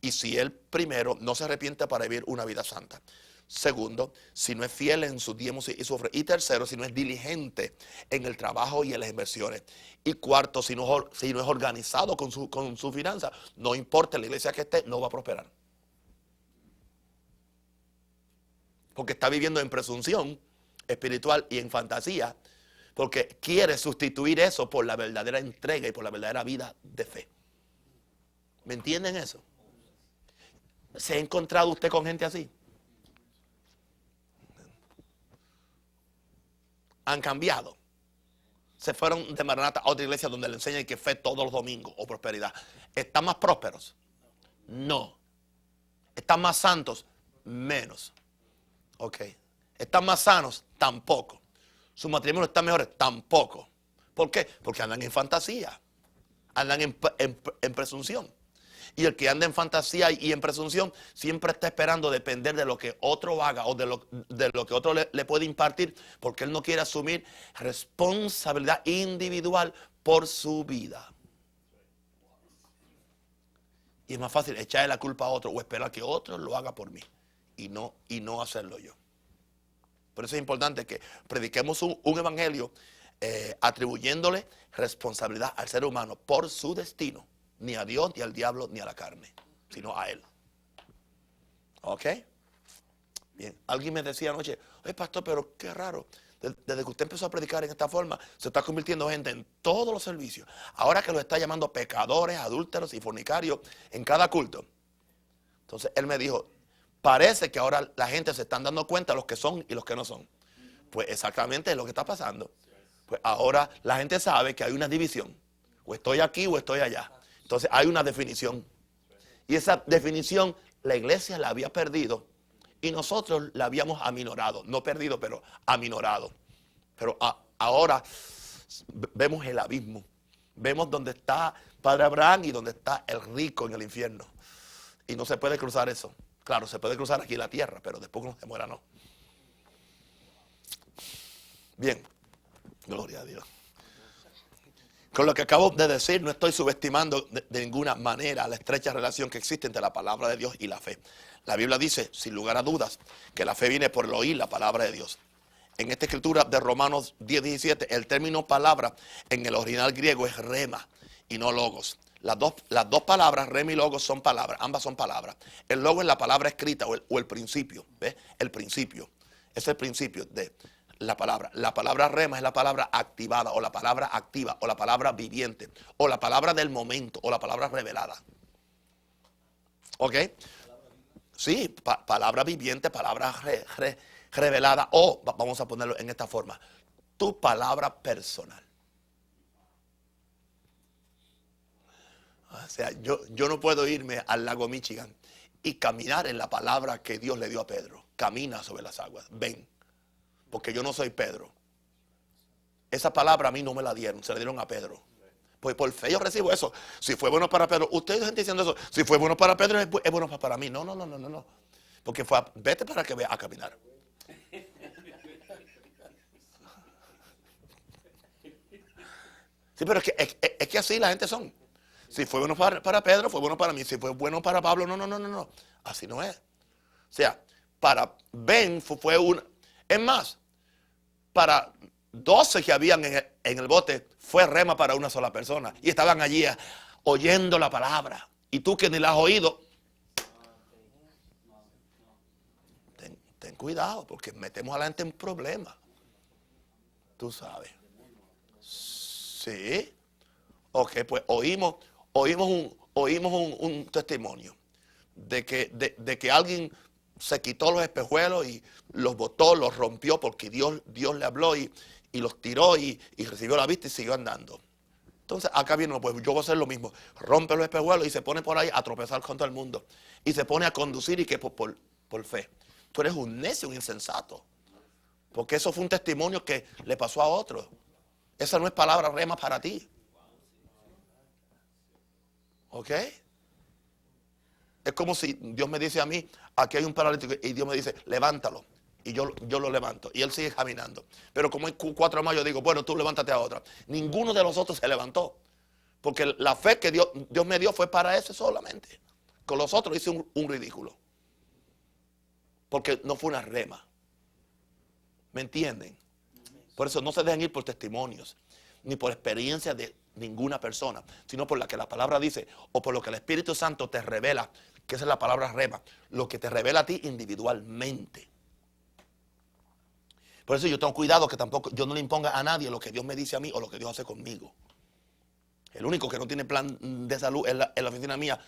Y si él primero no se arrepiente para vivir una vida santa. Segundo, si no es fiel en sus diezmos y su ofrenda. Y tercero, si no es diligente en el trabajo y en las inversiones. Y cuarto, si no es organizado con su finanza, no importa la iglesia que esté, no va a prosperar. Porque está viviendo en presunción espiritual y en fantasía, porque quiere sustituir eso por la verdadera entrega y por la verdadera vida de fe. ¿Me entienden eso? ¿Se ha encontrado usted con gente así? Han cambiado. Se fueron de Maranata a otra iglesia donde le enseñan que fe todos los domingos o prosperidad. ¿Están más prósperos? No. ¿Están más santos? Menos. Ok. ¿Están más sanos? Tampoco. ¿Sus matrimonios están mejores? Tampoco. ¿Por qué? Porque andan en fantasía. Andan en presunción. Y el que anda en fantasía y en presunción siempre está esperando depender de lo que otro haga o de lo que otro le puede impartir, porque él no quiere asumir responsabilidad individual por su vida. Y es más fácil echarle la culpa a otro o esperar que otro lo haga por mí y no hacerlo yo. Por eso es importante que prediquemos un evangelio atribuyéndole responsabilidad al ser humano por su destino. Ni a Dios, ni al diablo, ni a la carne, sino a Él. ¿Ok? Bien. Alguien me decía anoche, oye pastor, pero qué raro. Desde que usted empezó a predicar en esta forma, se está convirtiendo gente en todos los servicios. Ahora que lo está llamando pecadores, adúlteros y fornicarios en cada culto. Entonces él me dijo, parece que ahora la gente se están dando cuenta de los que son y los que no son. Pues exactamente es lo que está pasando. Pues ahora la gente sabe que hay una división. O estoy aquí o estoy allá. Entonces hay una definición. Y esa definición la iglesia la había perdido y nosotros la habíamos aminorado. No perdido, pero aminorado. Pero ahora vemos el abismo. Vemos dónde está Padre Abraham y dónde está el rico en el infierno. Y no se puede cruzar eso. Claro, se puede cruzar aquí en la tierra, pero después que uno se muera no. Bien, gloria a Dios. Con lo que acabo de decir, no estoy subestimando de ninguna manera la estrecha relación que existe entre la palabra de Dios y la fe. La Biblia dice, sin lugar a dudas, que la fe viene por el oír la palabra de Dios. En esta escritura de Romanos 10:17, el término palabra en el original griego es rema y no logos. Las dos palabras, rema y logos, son palabras, ambas son palabras. El logo es la palabra escrita o el principio, ¿ves? El principio, es el principio de la palabra. La palabra rema es la palabra activada o la palabra activa o la palabra viviente o la palabra del momento o la palabra revelada. ¿Ok? Sí, palabra viviente, palabra revelada o, vamos a ponerlo en esta forma, tu palabra personal. O sea, yo no puedo irme al lago Michigan y caminar en la palabra que Dios le dio a Pedro. Camina sobre las aguas, ven. Porque yo no soy Pedro. Esa palabra a mí no me la dieron, se la dieron a Pedro. Pues por fe yo recibo eso. Si fue bueno para Pedro, ustedes están diciendo eso. Si fue bueno para Pedro, es bueno para mí. No. Porque vete para que veas a caminar. Sí, pero es que así la gente son. Si fue bueno para Pedro, fue bueno para mí. Si fue bueno para Pablo, no. Así no es. O sea, para Ben fue una. Es más, para 12 que habían en el bote, fue rema para una sola persona. Y estaban allí oyendo la palabra. Y tú que ni la has oído, ten cuidado, porque metemos a la gente en problemas. Tú sabes. Sí. Ok, pues oímos un testimonio de que alguien se quitó los espejuelos y los botó, los rompió porque Dios le habló y los tiró y recibió la vista y siguió andando. Entonces acá viene, pues yo voy a hacer lo mismo. Rompe los espejuelos y se pone por ahí a tropezar con todo el mundo. Y se pone a conducir y que por fe. Tú eres un necio, un insensato. Porque eso fue un testimonio que le pasó a otro. Esa no es palabra rema para ti. ¿Ok? Es como si Dios me dice a mí, aquí hay un paralítico y Dios me dice, levántalo. Y yo lo levanto. Y él sigue caminando. Pero como hay 4 más, yo digo, bueno, tú levántate a otra. Ninguno de los otros se levantó. Porque la fe que Dios me dio fue para ese solamente. Con los otros hice un ridículo. Porque no fue una rema. ¿Me entienden? Por eso no se dejen ir por testimonios, ni por experiencia de ninguna persona, sino por la que la palabra dice, o por lo que el Espíritu Santo te revela, que esa es la palabra rema, lo que te revela a ti individualmente. Por eso yo tengo cuidado que tampoco yo no le imponga a nadie lo que Dios me dice a mí o lo que Dios hace conmigo. El único que no tiene plan de salud en la oficina mía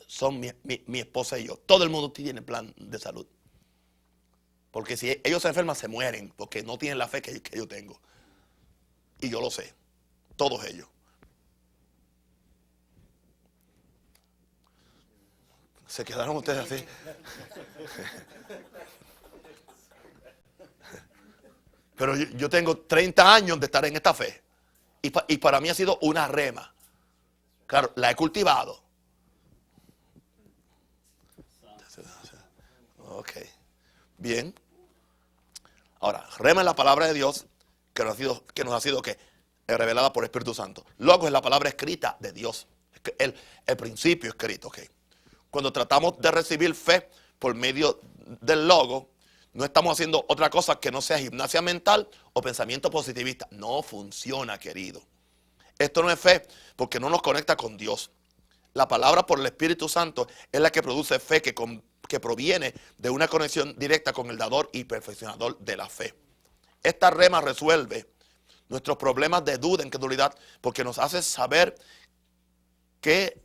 son mi esposa y yo. Todo el mundo tiene plan de salud. Porque si ellos se enferman, se mueren, porque no tienen la fe que yo tengo. Y yo lo sé, todos ellos. ¿Se quedaron ustedes así? Pero yo tengo 30 años de estar en esta fe. Y para mí ha sido una rema. Claro, la he cultivado. Ok. Bien. Ahora, rema es la palabra de Dios que nos ha sido ¿qué? Revelada por el Espíritu Santo. Logos es la palabra escrita de Dios. El principio escrito. Okay. Cuando tratamos de recibir fe por medio del logo, no estamos haciendo otra cosa que no sea gimnasia mental o pensamiento positivista. No funciona, querido. Esto no es fe porque no nos conecta con Dios. La palabra por el Espíritu Santo es la que produce fe que proviene de una conexión directa con el dador y perfeccionador de la fe. Esta rema resuelve nuestros problemas de duda, incredulidad, porque nos hace saber que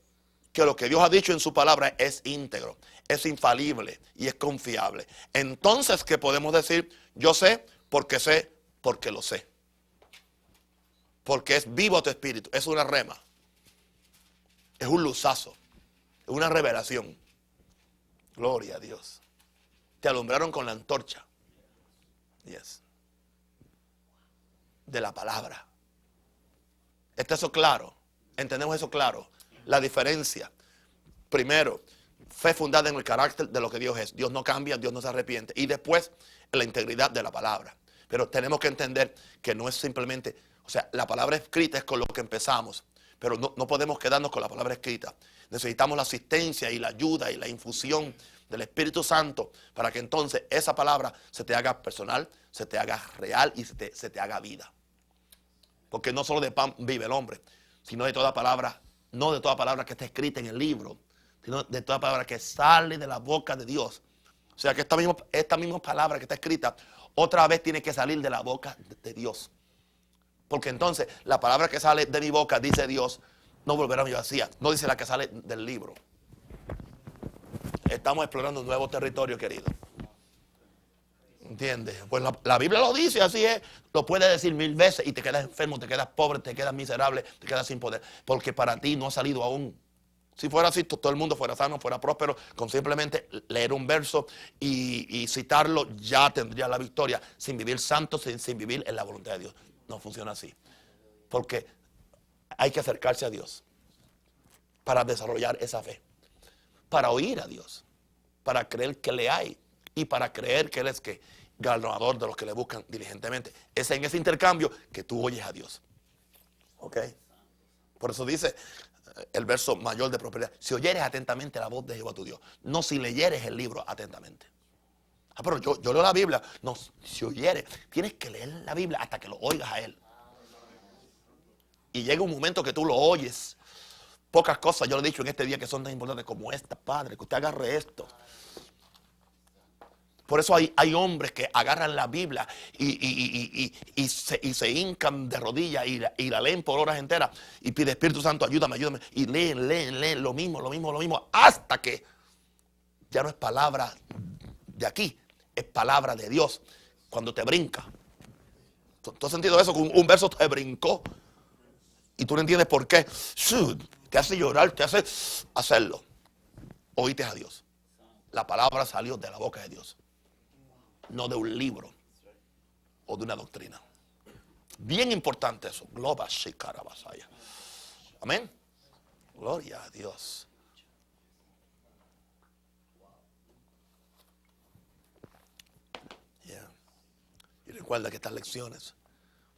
lo que Dios ha dicho en su palabra es íntegro, es infalible y es confiable. Entonces, ¿qué podemos decir? Yo sé, porque lo sé. Porque es vivo tu espíritu, es una rema. Es un luzazo, es una revelación. Gloria a Dios. Te alumbraron con la antorcha. Yes. De la palabra. ¿Está eso claro? ¿Entendemos eso claro? La diferencia. Primero, fe fundada en el carácter de lo que Dios es. Dios no cambia, Dios no se arrepiente. Y después, la integridad de la palabra. Pero tenemos que entender que no es simplemente, o sea, la palabra escrita es con lo que empezamos. Pero no podemos quedarnos con la palabra escrita. Necesitamos la asistencia y la ayuda y la infusión del Espíritu Santo para que entonces esa palabra se te haga personal, se te haga real y se te haga vida. Porque no solo de pan vive el hombre, sino de toda palabra, no de toda palabra que está escrita en el libro, sino de toda palabra que sale de la boca de Dios. O sea que esta misma palabra que está escrita otra vez tiene que salir de la boca de Dios. Porque entonces la palabra que sale de mi boca, dice Dios, no volverá a mi vacía. No dice la que sale del libro. Estamos explorando un nuevo territorio, querido. ¿Entiendes? Pues la Biblia lo dice, así es. Lo puedes decir 1000 veces y te quedas enfermo, te quedas pobre, te quedas miserable, te quedas sin poder. Porque para ti no ha salido aún. Si fuera así, todo el mundo fuera sano, fuera próspero, con simplemente leer un verso y citarlo, ya tendría la victoria, sin vivir santo, sin vivir en la voluntad de Dios. No funciona así. Porque hay que acercarse a Dios para desarrollar esa fe, para oír a Dios, para creer que le hay y para creer que Él es galardonador de los que le buscan diligentemente. Es en ese intercambio que tú oyes a Dios. ¿Ok? Por eso dice el verso mayor de Prosperidad: si oyeres atentamente la voz de Jehová tu Dios, no si leyeres el libro atentamente. Pero yo leo la Biblia. No, si oyeres, tienes que leer la Biblia hasta que lo oigas a Él. Y llega un momento que tú lo oyes. Pocas cosas yo le he dicho en este día que son tan importantes como esta, Padre, que usted agarre esto. Por eso hay hombres que agarran la Biblia y se hincan de rodillas y la leen por horas enteras y pide: Espíritu Santo, ayúdame. Y leen lo mismo, hasta que ya no es palabra de aquí, es palabra de Dios. Cuando te brinca. ¿Tú has sentido eso? Un verso te brincó y tú no entiendes por qué, te hace llorar, te hace hacerlo. Oíste a Dios. La palabra salió de la boca de Dios, no de un libro o de una doctrina. Bien importante eso. Globa Shikarabasaya. Amén. Gloria a Dios. Yeah. Y recuerda que estas lecciones,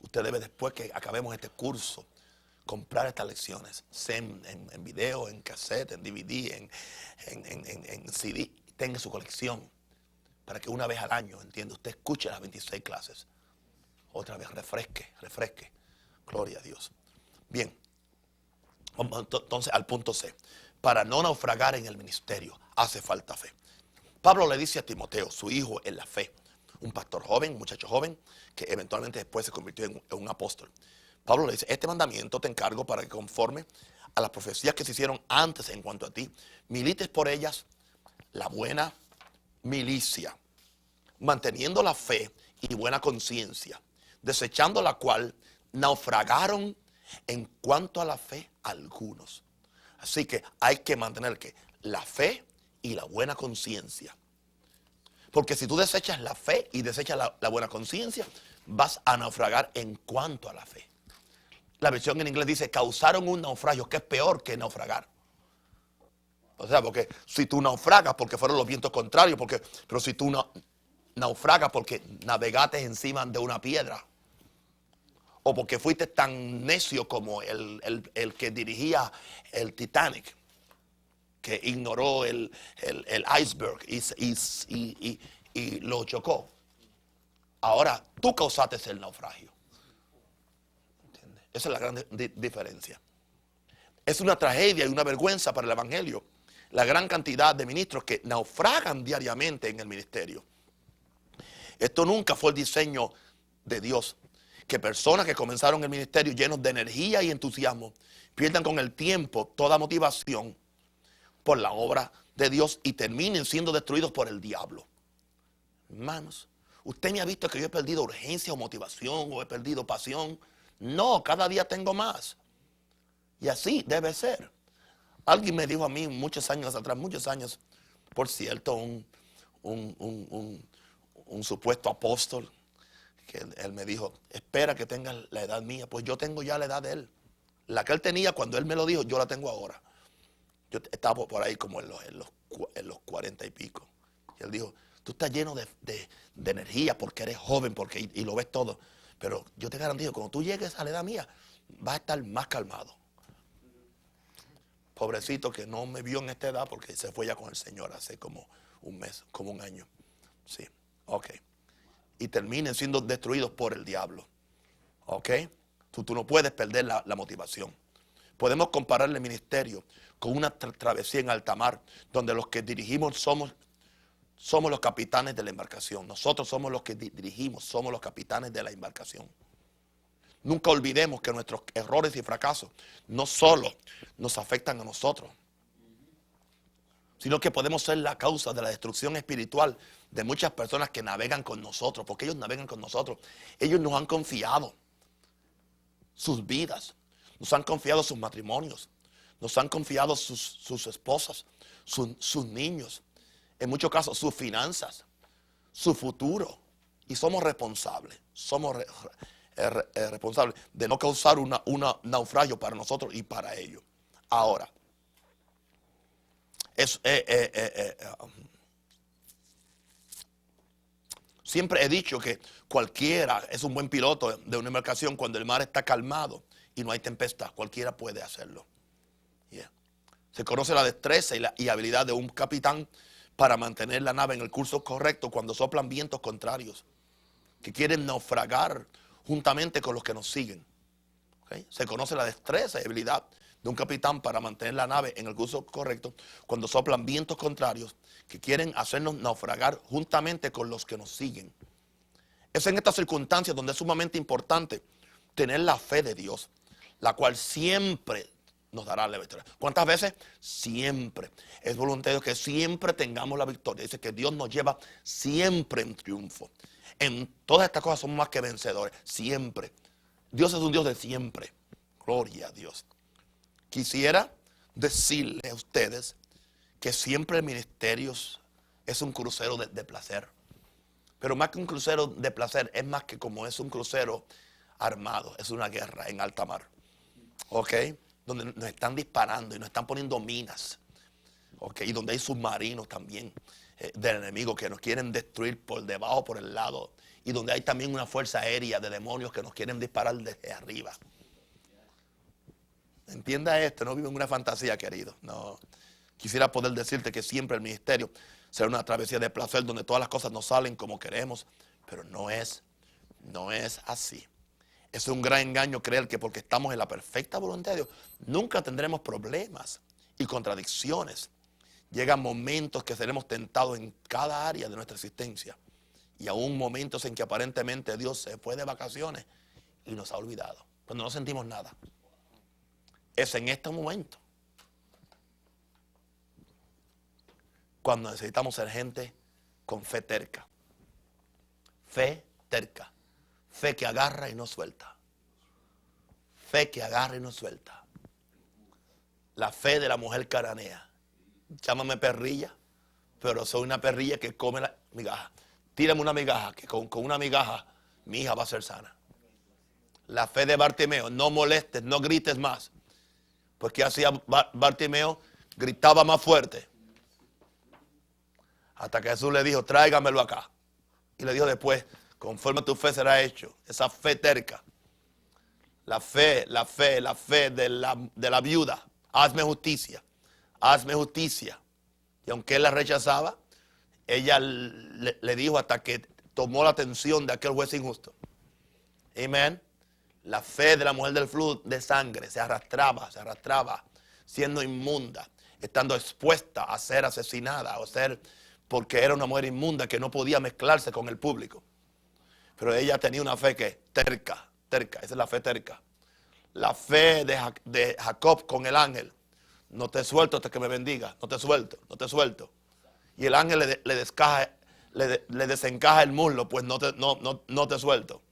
usted debe, después que acabemos este curso, comprar estas lecciones, sea en video, en cassette, en DVD, en CD. Tenga su colección para que una vez al año, entiende, usted escuche las 26 clases. Otra vez refresque. Gloria a Dios. Bien, vamos entonces al punto C. Para no naufragar en el ministerio hace falta fe. Pablo le dice a Timoteo, su hijo en la fe, un pastor joven, un muchacho joven, que eventualmente después se convirtió en un apóstol. Pablo le dice, este mandamiento te encargo para que conforme a las profecías que se hicieron antes en cuanto a ti, milites por ellas la buena milicia, manteniendo la fe y buena conciencia, desechando la cual naufragaron en cuanto a la fe algunos. Así que hay que mantener que la fe y la buena conciencia. Porque si tú desechas la fe y desechas la buena conciencia, vas a naufragar en cuanto a la fe. La versión en inglés dice, causaron un naufragio, que es peor que naufragar. O sea, porque si tú naufragas porque fueron los vientos contrarios, pero si tú naufragas porque navegaste encima de una piedra, o porque fuiste tan necio como el que dirigía el Titanic, que ignoró el iceberg y lo chocó. Ahora tú causaste el naufragio. ¿Entiendes? Esa es la gran diferencia. Es una tragedia y una vergüenza para el evangelio la gran cantidad de ministros que naufragan diariamente en el ministerio. Esto nunca fue el diseño de Dios. Que personas que comenzaron el ministerio llenos de energía y entusiasmo pierdan con el tiempo toda motivación por la obra de Dios y terminen siendo destruidos por el diablo. Hermanos, ¿usted me ha visto que yo he perdido urgencia o motivación o he perdido pasión? No, cada día tengo más. Y así debe ser. Alguien me dijo a mí muchos años atrás, por cierto, un supuesto apóstol, que él me dijo, espera que tengas la edad mía. Pues yo tengo ya la edad de él. La que él tenía cuando él me lo dijo, yo la tengo ahora. Yo estaba por ahí como en los 40 y pico. Y él dijo, tú estás lleno de energía porque eres joven y lo ves todo. Pero yo te garantizo, cuando tú llegues a la edad mía, vas a estar más calmado. Pobrecito que no me vio en esta edad porque se fue ya con el Señor hace como un mes, como un año. Sí, ok. Y terminen siendo destruidos por el diablo. ¿Ok? Tú no puedes perder la motivación. Podemos comparar el ministerio con una travesía en alta mar, donde los que dirigimos somos los capitanes de la embarcación. Nosotros somos los que dirigimos, somos los capitanes de la embarcación. Nunca olvidemos que nuestros errores y fracasos no solo nos afectan a nosotros, sino que podemos ser la causa de la destrucción espiritual de muchas personas que navegan con nosotros, porque ellos navegan con nosotros. Ellos nos han confiado sus vidas, nos han confiado sus matrimonios, nos han confiado sus esposas, sus niños, en muchos casos sus finanzas, su futuro. Y somos responsables, responsables de no causar un naufragio para nosotros y para ellos. Ahora, siempre he dicho que cualquiera es un buen piloto de una embarcación cuando el mar está calmado y no hay tempestad. Cualquiera puede hacerlo. Yeah. Se conoce la destreza y habilidad de un capitán para mantener la nave en el curso correcto cuando soplan vientos contrarios que quieren naufragar juntamente con los que nos siguen. ¿Okay? Se conoce la destreza y habilidad de un capitán para mantener la nave en el curso correcto cuando soplan vientos contrarios que quieren hacernos naufragar juntamente con los que nos siguen. Es en estas circunstancias donde es sumamente importante tener la fe de Dios, la cual siempre nos dará la victoria. ¿Cuántas veces? Siempre. Es voluntad de Dios que siempre tengamos la victoria. Dice que Dios nos lleva siempre en triunfo. En todas estas cosas somos más que vencedores. Siempre. Dios es un Dios de siempre. Gloria a Dios. Quisiera decirle a ustedes que siempre el ministerio es un crucero de placer. Pero más que un crucero de placer, es más que como es un crucero armado, es una guerra en alta mar. ¿Ok? Donde nos están disparando y nos están poniendo minas. ¿Ok? Y donde hay submarinos también del enemigo que nos quieren destruir por debajo, por el lado. Y donde hay también una fuerza aérea de demonios que nos quieren disparar desde arriba. Entienda esto, no vive en una fantasía, querido. No. Quisiera poder decirte que siempre el ministerio será una travesía de placer donde todas las cosas no salen como queremos, pero no es así. Es un gran engaño creer que porque estamos en la perfecta voluntad de Dios, nunca tendremos problemas y contradicciones. Llegan momentos que seremos tentados en cada área de nuestra existencia. Y aún momentos en que aparentemente Dios se fue de vacaciones y nos ha olvidado. Cuando no sentimos nada. Es en este momento cuando necesitamos ser gente con fe terca. Fe terca. Fe que agarra y no suelta. Fe que agarra y no suelta. La fe de la mujer cananea. Llámame perrilla, pero soy una perrilla que come la migaja. Tírame una migaja, que con una migaja mi hija va a ser sana. La fe de Bartimeo, no molestes, no grites más. Porque hacía Bartimeo, gritaba más fuerte. Hasta que Jesús le dijo, tráigamelo acá. Y le dijo después, conforme tu fe será hecho. Esa fe terca. La fe de la viuda. Hazme justicia. Hazme justicia. Y aunque él la rechazaba, ella le dijo hasta que tomó la atención de aquel juez injusto. Amén. La fe de la mujer del flujo de sangre se arrastraba, siendo inmunda, estando expuesta a ser asesinada o ser, porque era una mujer inmunda que no podía mezclarse con el público. Pero ella tenía una fe que terca, esa es la fe terca. La fe de Jacob con el ángel. No te suelto hasta que me bendiga, no te suelto. Y el ángel le desencaja el muslo, pues no te suelto.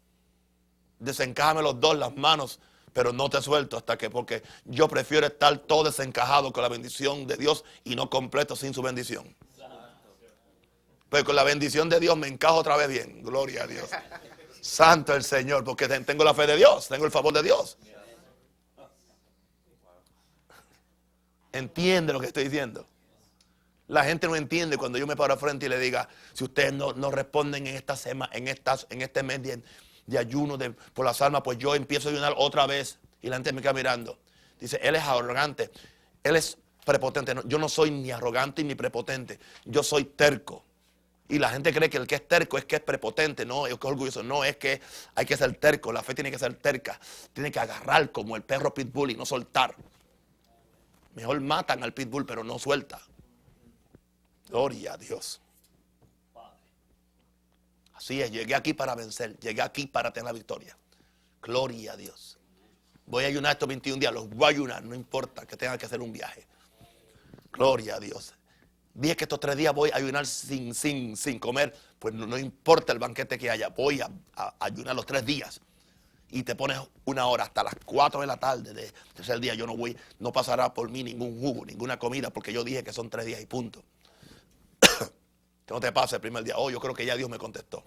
Desencájame los dos, las manos, pero no te suelto hasta que, porque yo prefiero estar todo desencajado con la bendición de Dios y no completo sin su bendición. Pero con la bendición de Dios me encajo otra vez bien, gloria a Dios. Santo el Señor, porque tengo la fe de Dios, tengo el favor de Dios. ¿Entiende lo que estoy diciendo? La gente no entiende cuando yo me paro al frente y le diga, si ustedes no responden en esta semana, en este mes de ayuno por las almas, pues yo empiezo a ayunar otra vez. Y la gente me queda mirando. Dice, él es arrogante, él es prepotente. No, yo no soy ni arrogante ni prepotente, yo soy terco. Y la gente cree que el que es terco es que es prepotente, no, es que es orgulloso. No, es que hay que ser terco, la fe tiene que ser terca. Tiene que agarrar como el perro pitbull y no soltar. Mejor matan al pitbull, pero no suelta. Gloria a Dios. Así es, llegué aquí para vencer, llegué aquí para tener la victoria. Gloria a Dios. Voy a ayunar estos 21 días, los voy a ayunar, no importa que tenga que hacer un viaje. Gloria a Dios. Dije que estos 3 días voy a ayunar sin comer, pues no importa el banquete que haya, voy a ayunar los 3 días. Y te pones 1 hora hasta las 4 de la tarde de ese día. Yo no pasará por mí ningún jugo, ninguna comida, porque yo dije que son 3 días y punto. Que no te pase el primer día, yo creo que ya Dios me contestó.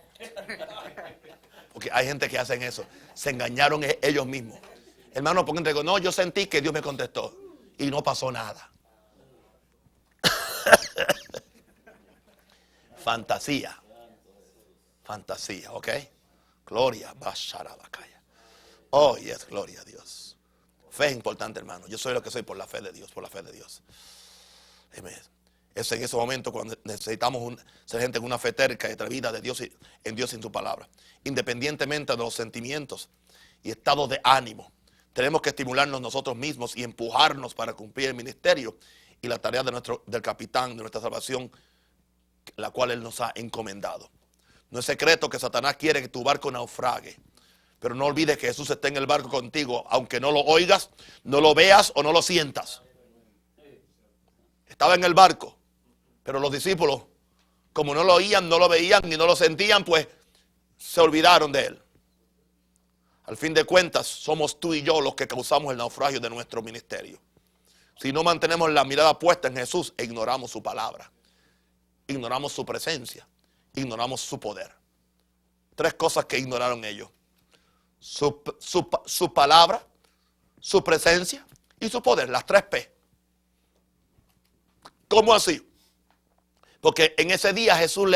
Porque hay gente que hacen eso, se engañaron ellos mismos. Hermano, porque te digo, no, yo sentí que Dios me contestó y no pasó nada. Fantasía, ¿ok? Gloria, basharabakaya. Oh, yes, gloria a Dios. Fe es importante, hermano. Yo soy lo que soy por la fe de Dios, Amén. Es en ese momento cuando necesitamos ser gente con una fe terca y atrevida de Dios en Dios y en su palabra. Independientemente de los sentimientos y estados de ánimo, tenemos que estimularnos nosotros mismos y empujarnos para cumplir el ministerio y la tarea del capitán de nuestra salvación, la cual Él nos ha encomendado. No es secreto que Satanás quiere que tu barco naufrague. Pero no olvides que Jesús está en el barco contigo, aunque no lo oigas, no lo veas o no lo sientas. Estaba en el barco, pero los discípulos, como no lo oían, no lo veían ni no lo sentían, pues se olvidaron de Él. Al fin de cuentas, somos tú y yo los que causamos el naufragio de nuestro ministerio. Si no mantenemos la mirada puesta en Jesús e ignoramos su palabra, ignoramos su presencia, ignoramos su poder. 3 cosas que ignoraron ellos: su palabra, su presencia y su poder. Las 3 P. ¿Cómo así? Porque en ese día Jesús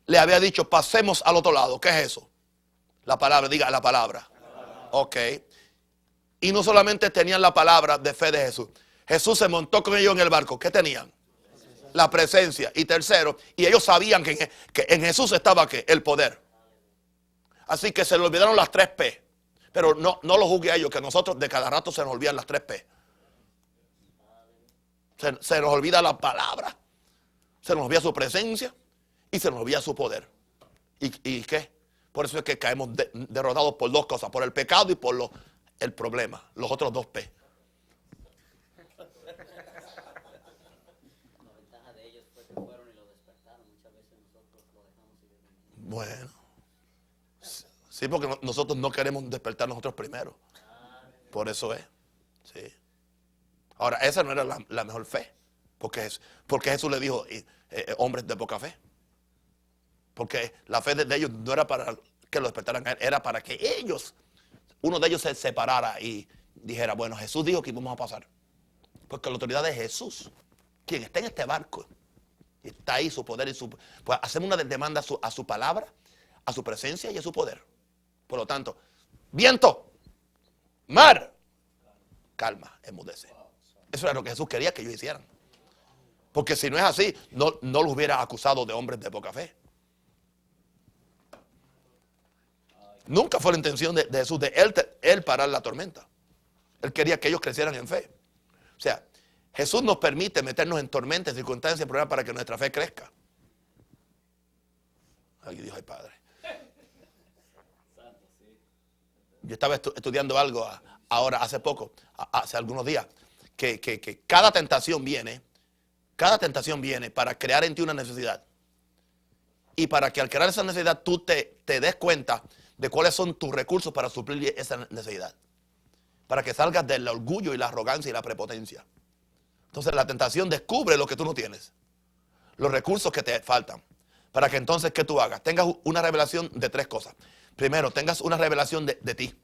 le había dicho: pasemos al otro lado. ¿Qué es eso? La palabra, diga la palabra. Ok. Y no solamente tenían la palabra de fe de Jesús. Jesús se montó con ellos en el barco. ¿Qué tenían? La presencia. Y tercero, y ellos sabían que en Jesús estaba ¿qué? El poder. Así que se le olvidaron las 3 P. Pero no lo juzgue a ellos, que nosotros de cada rato se nos olvidan las 3 P. Se nos olvida la palabra, se nos olvida su presencia y se nos olvida su poder. ¿Y qué? Por eso es que caemos derrotados por 2 cosas: por el pecado y por el problema. Los otros 2 P. La ventaja de ellos fue que fueron y lo despertaron. Muchas veces nosotros lo dejamos y dormimos. Bueno, sí, porque nosotros no queremos despertar nosotros primero. Por eso es. Sí. Ahora, esa no era la mejor fe. Porque Jesús le dijo, hombres de poca fe. Porque la fe de ellos no era para que lo despertaran a él, era para que uno de ellos se separara y dijera: bueno, Jesús dijo que íbamos a pasar. Porque la autoridad de Jesús, quien está en este barco, está ahí su poder y pues hacemos una demanda a su palabra, a su presencia y a su poder. Por lo tanto, viento, mar, calma, enmudece. Eso era lo que Jesús quería que ellos hicieran. Porque si no es así, no los hubiera acusado de hombres de poca fe. Nunca fue la intención de Jesús de él parar la tormenta. Él quería que ellos crecieran en fe. O sea, Jesús nos permite meternos en tormentas, circunstancias, problemas para que nuestra fe crezca. Alguien dijo: ay, Padre. Yo estaba estudiando algo ahora, hace poco, hace algunos días, que cada tentación viene para crear en ti una necesidad. Y para que al crear esa necesidad tú te des cuenta de cuáles son tus recursos para suplir esa necesidad. Para que salgas del orgullo y la arrogancia y la prepotencia. Entonces la tentación descubre lo que tú no tienes. Los recursos que te faltan. Para que entonces, ¿qué tú hagas? Tengas una revelación de 3 cosas. Primero, tengas una revelación de ti.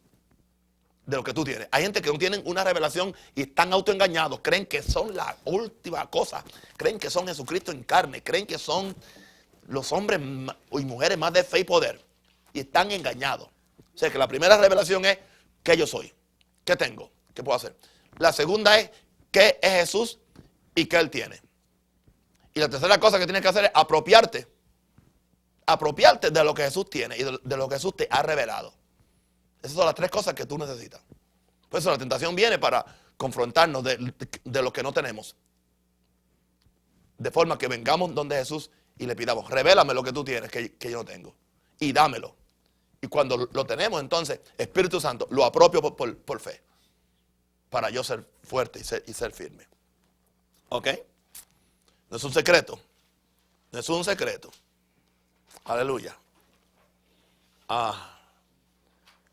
De lo que tú tienes. Hay gente que no tienen una revelación y están autoengañados. Creen que son la última cosa. Creen que son Jesucristo en carne. Creen que son los hombres y mujeres más de fe y poder. Y están engañados. O sea que la primera revelación es: ¿qué yo soy? ¿Qué tengo? ¿Qué puedo hacer? La segunda es: ¿qué es Jesús y qué Él tiene? Y la tercera cosa que tienes que hacer es apropiarte. Apropiarte de lo que Jesús tiene y de lo que Jesús te ha revelado. Esas son las 3 cosas que tú necesitas. Por eso la tentación viene para confrontarnos de lo que no tenemos. De forma que vengamos donde Jesús y le pidamos: revélame lo que tú tienes que yo no tengo. Y dámelo. Y cuando lo tenemos, entonces, Espíritu Santo, lo apropio por fe. Para yo ser fuerte y ser firme. ¿Ok? No es un secreto. No es un secreto. Aleluya.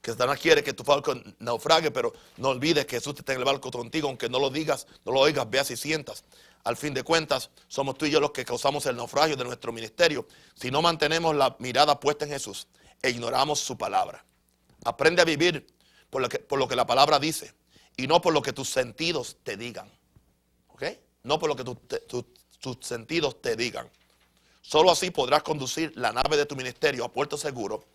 Que Satanás quiere que tu barco naufrague, pero no olvides que Jesús está en el barco contigo, aunque no lo digas, no lo oigas, veas y sientas. Al fin de cuentas, somos tú y yo los que causamos el naufragio de nuestro ministerio si no mantenemos la mirada puesta en Jesús e ignoramos su palabra. Aprende a vivir por lo que la palabra dice y no por lo que tus sentidos te digan. ¿Ok? No por lo que tus sentidos te digan. Solo así podrás conducir la nave de tu ministerio a puerto seguro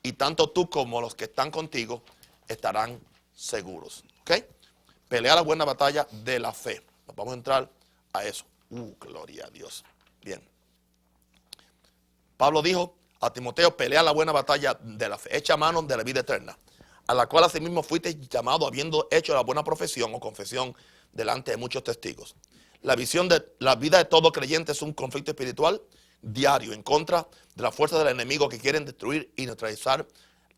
y tanto tú como los que están contigo estarán seguros. ¿Ok? Pelea la buena batalla de la fe. Nos vamos a entrar a eso. Gloria a Dios. Bien. Pablo dijo a Timoteo: pelea la buena batalla de la fe. Echa mano de la vida eterna, a la cual asimismo fuiste llamado habiendo hecho la buena profesión o confesión delante de muchos testigos. La vida de todo creyente es un conflicto espiritual diario en contra de la fuerza del enemigo que quieren destruir y neutralizar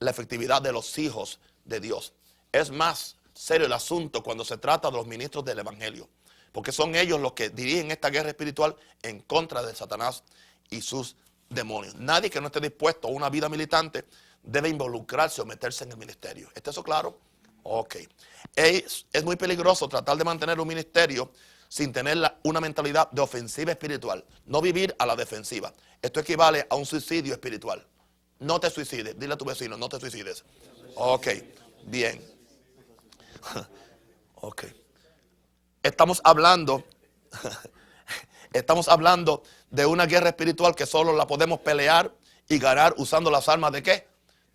la efectividad de los hijos de Dios. Es más serio el asunto cuando se trata de los ministros del evangelio, porque son ellos los que dirigen esta guerra espiritual en contra de Satanás y sus demonios. Nadie que no esté dispuesto a una vida militante debe involucrarse o meterse en el ministerio. ¿Está eso claro? Ok. Es muy peligroso tratar de mantener un ministerio sin tener una mentalidad de ofensiva espiritual. No vivir a la defensiva. Esto equivale a un suicidio espiritual. No te suicides. Dile a tu vecino, no te suicides. Ok, bien. Ok. Estamos hablando de una guerra espiritual que solo la podemos pelear y ganar usando las armas ¿de qué?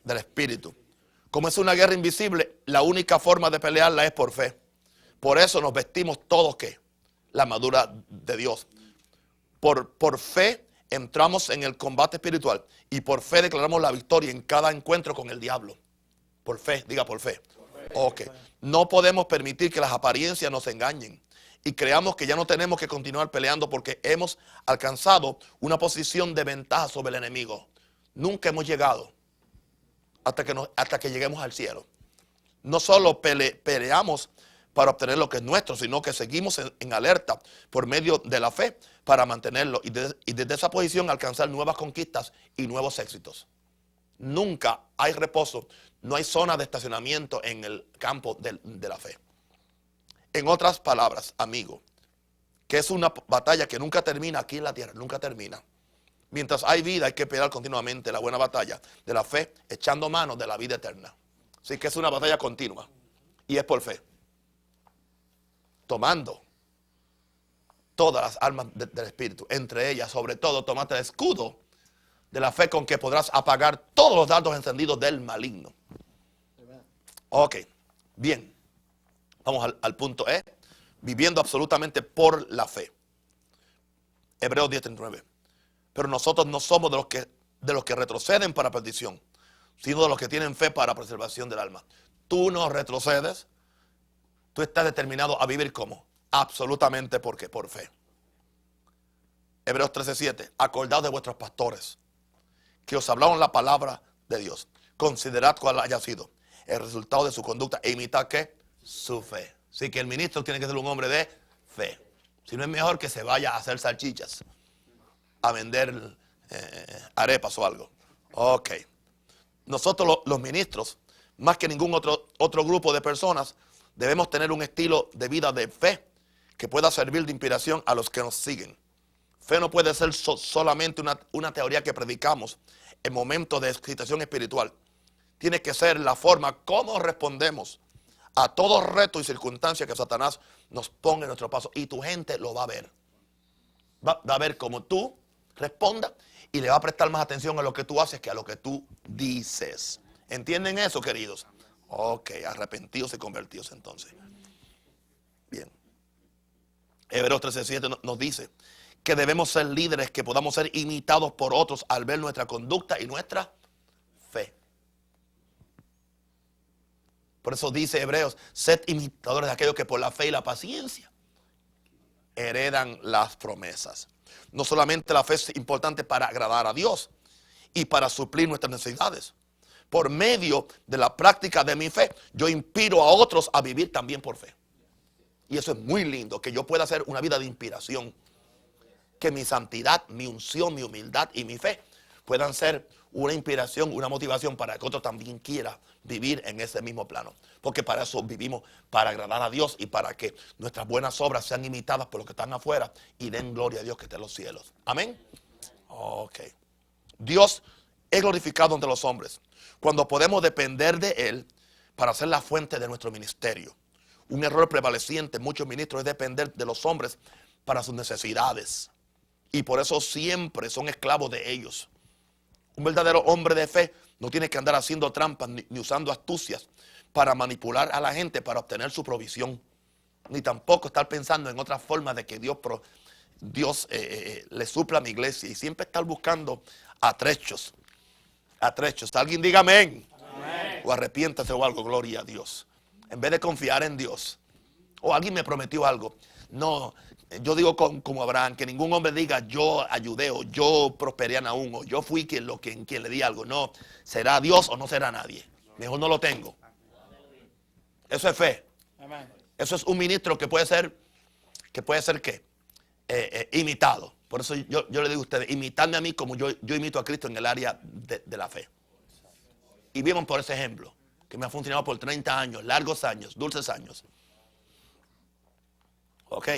Del espíritu. Como es una guerra invisible, la única forma de pelearla es por fe. Por eso nos vestimos todos ¿qué? La armadura de Dios. Por fe entramos en el combate espiritual y por fe declaramos la victoria en cada encuentro con el diablo. Por fe, diga por fe. Ok. No podemos permitir que las apariencias nos engañen y creamos que ya no tenemos que continuar peleando porque hemos alcanzado una posición de ventaja sobre el enemigo. Nunca hemos llegado hasta que lleguemos al cielo. No solo peleamos para obtener lo que es nuestro, sino que seguimos en alerta por medio de la fe para mantenerlo y desde esa posición alcanzar nuevas conquistas y nuevos éxitos. Nunca hay reposo, no hay zona de estacionamiento en el campo de la fe. En otras palabras, amigo, que es una batalla que nunca termina aquí en la tierra, nunca termina. Mientras hay vida hay que pelear continuamente la buena batalla de la fe, echando mano de la vida eterna. Así que es una batalla continua y es por fe. Tomando todas las armas del Espíritu, entre ellas, sobre todo, tomate el escudo de la fe con que podrás apagar todos los dardos encendidos del maligno. Ok, bien. Vamos al punto E. Viviendo absolutamente por la fe. Hebreos 10:39. Pero nosotros no somos de los que retroceden para perdición, sino de los que tienen fe para preservación del alma. Tú no retrocedes. Tú estás determinado a vivir como absolutamente porque por fe. Hebreos 13:7. Acordaos de vuestros pastores que os hablaron la palabra de Dios. Considerad cuál haya sido el resultado de su conducta e imitad ¿qué? Su fe. Así que el ministro tiene que ser un hombre de fe. Si no es mejor que se vaya a hacer salchichas, a vender arepas o algo. Ok. Nosotros los ministros, más que ningún otro grupo de personas, debemos tener un estilo de vida de fe que pueda servir de inspiración a los que nos siguen. Fe no puede ser solamente una teoría que predicamos en momentos de excitación espiritual. Tiene que ser la forma como respondemos a todo reto y circunstancia que Satanás nos ponga en nuestro paso. Y tu gente lo va a ver. Va a ver cómo tú respondas y le va a prestar más atención a lo que tú haces que a lo que tú dices. ¿Entienden eso, queridos? Ok, arrepentidos y convertidos entonces. Bien. Hebreos 13:7 nos dice que debemos ser líderes que podamos ser imitados por otros al ver nuestra conducta y nuestra fe. Por eso dice Hebreos, sed imitadores de aquellos que por la fe y la paciencia heredan las promesas. No solamente la fe es importante para agradar a Dios y para suplir nuestras necesidades. Por medio de la práctica de mi fe, yo inspiro a otros a vivir también por fe. Y eso es muy lindo, que yo pueda hacer una vida de inspiración. Que mi santidad, mi unción, mi humildad y mi fe puedan ser una inspiración, una motivación para que otro también quiera vivir en ese mismo plano. Porque para eso vivimos, para agradar a Dios y para que nuestras buenas obras sean imitadas por los que están afuera y den gloria a Dios que está en los cielos. Amén. Ok. Dios es glorificado entre los hombres cuando podemos depender de Él para ser la fuente de nuestro ministerio. Un error prevaleciente en muchos ministros es depender de los hombres para sus necesidades. Y por eso siempre son esclavos de ellos. Un verdadero hombre de fe no tiene que andar haciendo trampas ni usando astucias para manipular a la gente para obtener su provisión. Ni tampoco estar pensando en otras formas de que Dios le supla a mi iglesia. Y siempre estar buscando atrechos. Alguien diga amén. Amén. O arrepiéntase o algo, gloria a Dios. En vez de confiar en Dios. O alguien me prometió algo. No, yo digo como Abraham, que ningún hombre diga yo ayudé o yo prosperé a Nahum o yo fui quien le di algo. No, será Dios o no será nadie. Mejor no lo tengo. Eso es fe. Eso es un ministro que puede ser ¿qué? Imitado. Por eso yo le digo a ustedes, imitadme a mí como yo imito a Cristo en el área de la fe. Y vimos por ese ejemplo, que me ha funcionado por 30 años, largos años, dulces años. Ok.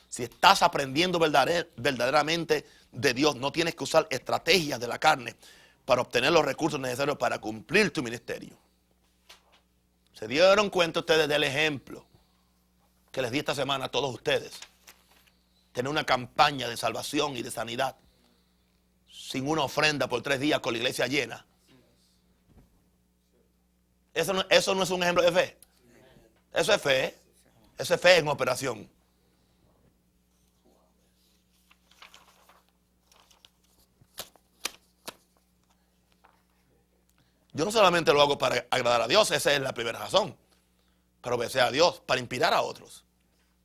Si estás aprendiendo verdaderamente de Dios, no tienes que usar estrategias de la carne para obtener los recursos necesarios para cumplir tu ministerio. ¿Se dieron cuenta ustedes del ejemplo que les di esta semana a todos ustedes? Tener una campaña de salvación y de sanidad sin una ofrenda por 3 días con la iglesia llena. Eso no es un ejemplo de fe. Eso es fe. Eso es fe en operación. Yo no solamente lo hago para agradar a Dios, esa es la primera razón. Para obedecer a Dios, para inspirar a otros.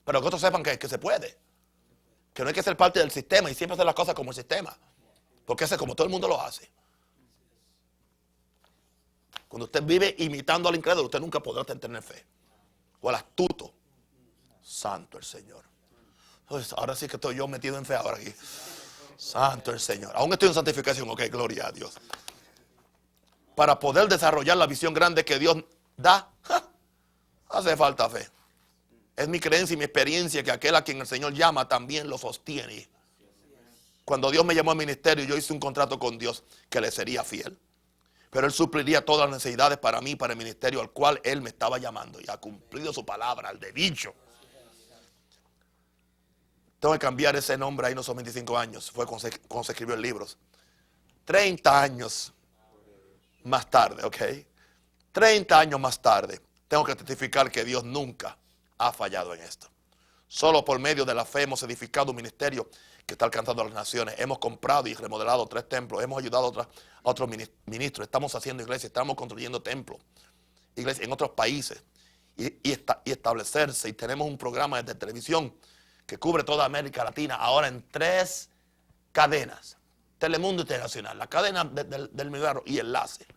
Pero que otros sepan que se puede. Que no hay que ser parte del sistema y siempre hacer las cosas como el sistema. Porque ese es como todo el mundo lo hace. Cuando usted vive imitando al incrédulo, usted nunca podrá tener fe. O al astuto. Santo el Señor. Pues ahora sí que estoy yo metido en fe ahora aquí. Santo el Señor. Aún estoy en santificación, ok, gloria a Dios. Para poder desarrollar la visión grande que Dios da, hace falta fe. Es mi creencia y mi experiencia que aquel a quien el Señor llama también lo sostiene. Cuando Dios me llamó al ministerio, yo hice un contrato con Dios que le sería fiel. Pero Él supliría todas las necesidades para mí, para el ministerio al cual Él me estaba llamando. Y ha cumplido su palabra, al de dicho. Tengo que cambiar ese nombre, ahí no son 25 años. Fue cuando se escribió el libro. 30 años más tarde, ok. 30 años más tarde, tengo que testificar que Dios nunca ha fallado en esto. Solo por medio de la fe hemos edificado un ministerio que está alcanzando a las naciones. Hemos comprado y remodelado 3 templos. Hemos ayudado a otros ministros. Estamos haciendo iglesias. Estamos construyendo templos. Iglesias en otros países. Y establecerse. Y tenemos un programa de televisión que cubre toda América Latina. Ahora en 3 cadenas. Telemundo Internacional. La cadena del Milagro y Enlace.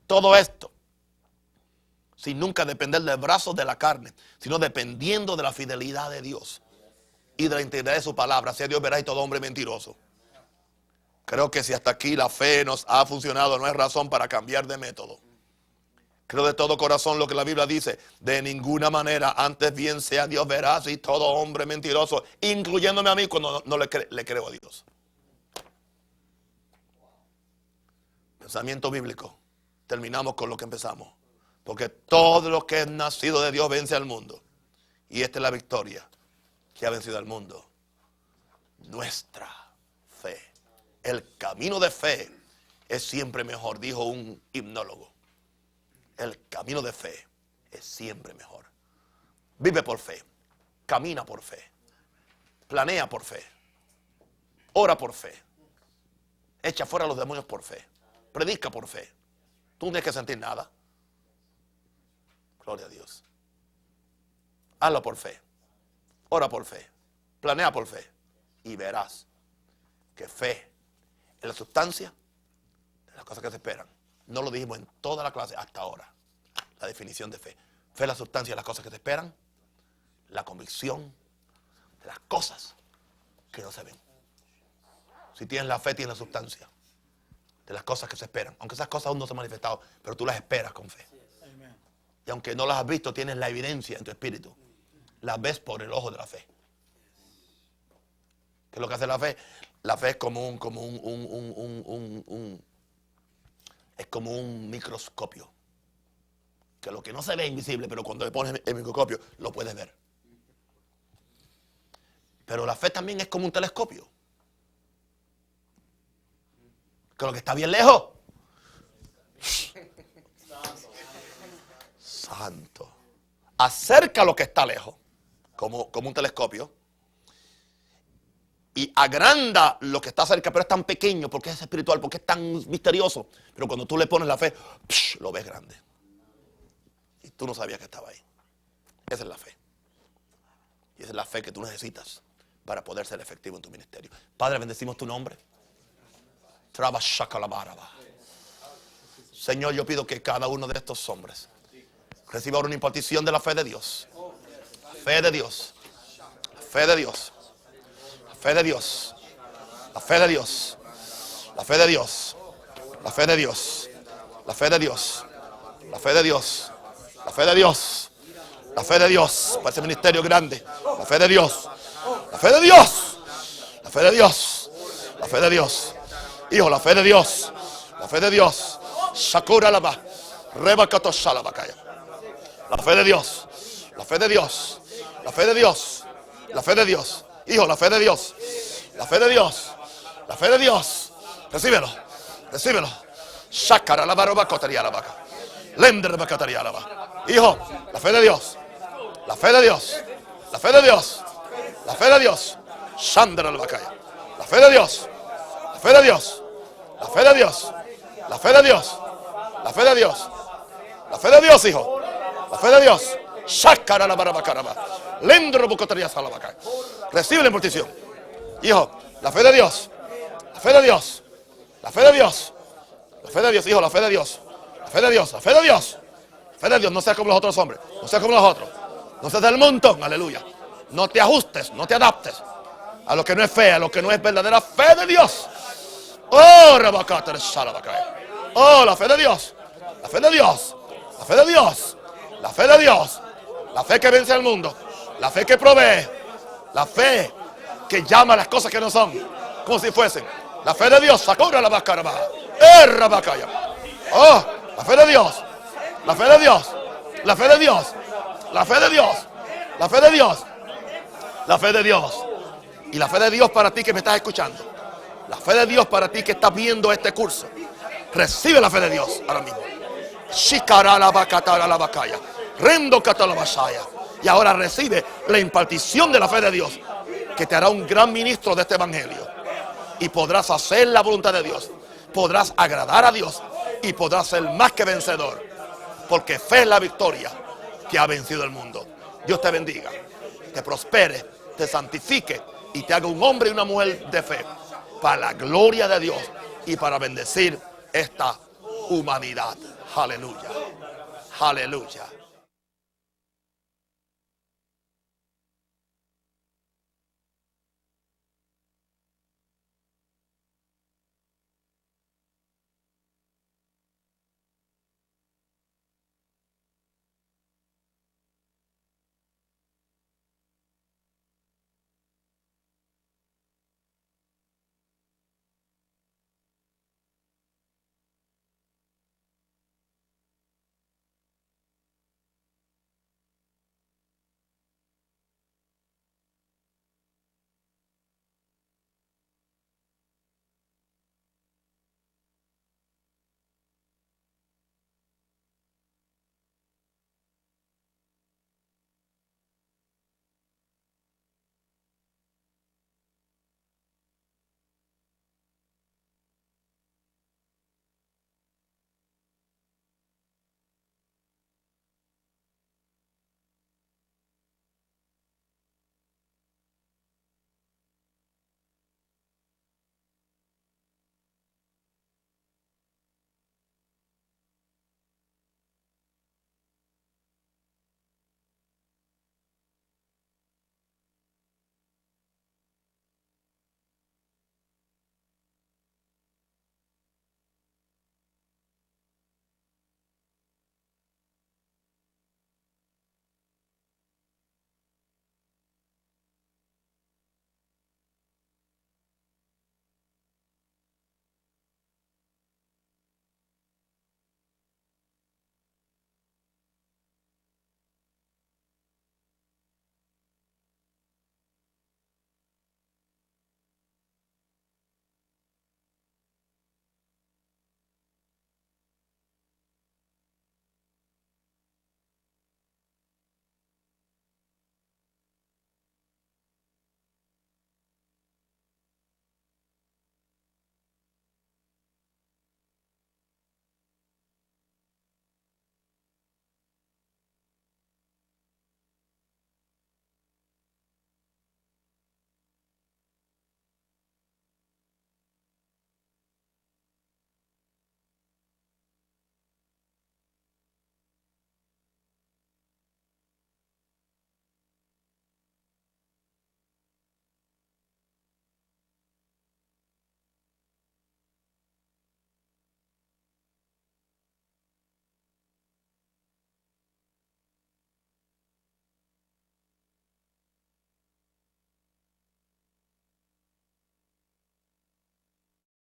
Todo esto. Sin nunca depender del brazo de la carne. Sino dependiendo de la fidelidad de Dios. Y de la integridad de su palabra. Sea Dios verá y todo hombre mentiroso. Creo que si hasta aquí la fe nos ha funcionado, no es razón para cambiar de método. Creo de todo corazón lo que la Biblia dice. De ninguna manera, antes bien sea Dios veraz y todo hombre mentiroso. Incluyéndome a mí cuando no le creo a Dios. Pensamiento bíblico. Terminamos con lo que empezamos. Porque todo lo que es nacido de Dios vence al mundo. Y esta es la victoria que ha vencido al mundo. Nuestra fe. El camino de fe es siempre mejor, dijo un himnólogo. El camino de fe es siempre mejor. Vive por fe. Camina por fe. Planea por fe. Ora por fe. Echa fuera a los demonios por fe. Predica por fe. Tú no tienes que sentir nada. Gloria a Dios. Hazlo por fe. Ora por fe. Planea por fe. Y verás que fe es la sustancia de las cosas que se esperan. No lo dijimos en toda la clase hasta ahora. La definición de fe. Fe es la sustancia de las cosas que se esperan. La convicción de las cosas que no se ven. Si tienes la fe, tienes la sustancia de las cosas que se esperan. Aunque esas cosas aún no se han manifestado, pero tú las esperas con fe. Y aunque no las has visto, tienes la evidencia en tu espíritu. Las ves por el ojo de la fe. ¿Qué es lo que hace la fe? La fe es como un microscopio. Que lo que no se ve es invisible, pero cuando le pones el microscopio, lo puedes ver. Pero la fe también es como un telescopio. Que lo que está bien lejos. Santo. Acerca lo que está lejos. Como un telescopio. Y agranda lo que está cerca, pero es tan pequeño porque es espiritual, porque es tan misterioso. Pero cuando tú le pones la fe, lo ves grande. Y tú no sabías que estaba ahí. Esa es la fe. Y esa es la fe que tú necesitas para poder ser efectivo en tu ministerio. Padre, bendecimos tu nombre. Señor, yo pido que cada uno de estos hombres reciba ahora una impartición de la fe de Dios. Fe de Dios. La fe de Dios. La fe de Dios. La fe de Dios. La fe de Dios. La fe de Dios. La fe de Dios. La fe de Dios. La fe de Dios. La fe de Dios. Para ese ministerio grande. La fe de Dios. La fe de Dios. La fe de Dios. La fe de Dios. Hijo, la fe de Dios. La fe de Dios. Shakura lava. Rebakato shalabakaya. La fe de Dios. La fe de Dios. La fe de Dios. La fe de Dios. Hijo, la fe de Dios. La fe de Dios. La fe de Dios. Recíbelo. Recíbelo. Shakara la baroba cotaría la vaca. Lender bacataría la vaca. Hijo, la fe de Dios. La fe de Dios. La fe de Dios. La fe de Dios. Shandra la vaca. La fe de Dios. La fe de Dios. La fe de Dios. La fe de Dios. La fe de Dios. La fe de Dios, hijo. La fe de Dios. Shakara la barabacaraba. Lendro bucotaría salabaca. Recibe la impartición. Hijo, la fe de Dios. La fe de Dios. La fe de Dios. La fe de Dios, hijo, la fe de Dios. La fe de Dios, la fe de Dios. La fe de Dios, no seas como los otros hombres. No seas como los otros. No seas del montón, aleluya. No te ajustes, no te adaptes a lo que no es fe, a lo que no es verdadera fe de Dios. Oh, rabacata de salabaca. Oh, la fe de Dios. La fe de Dios. La fe de Dios. La fe de Dios. La fe que vence al mundo. La fe que provee. La fe que llama a las cosas que no son como si fuesen. La fe de Dios. Sacura la vaca. Oh, la fe de Dios. La fe de Dios. La fe de Dios. La fe de Dios. La fe de Dios. La fe de Dios. Y la fe de Dios para ti que me estás escuchando. La fe de Dios para ti que estás viendo este curso. Recibe la fe de Dios ahora mismo. Shikara la vacatara la vacaya. Rendo catalabashaya. Y ahora recibe la impartición de la fe de Dios, que te hará un gran ministro de este evangelio. Y podrás hacer la voluntad de Dios. Podrás agradar a Dios. Y podrás ser más que vencedor. Porque fe es la victoria que ha vencido el mundo. Dios te bendiga. Te prospere. Te santifique. Y te haga un hombre y una mujer de fe. Para la gloria de Dios. Y para bendecir esta humanidad. Aleluya. Aleluya.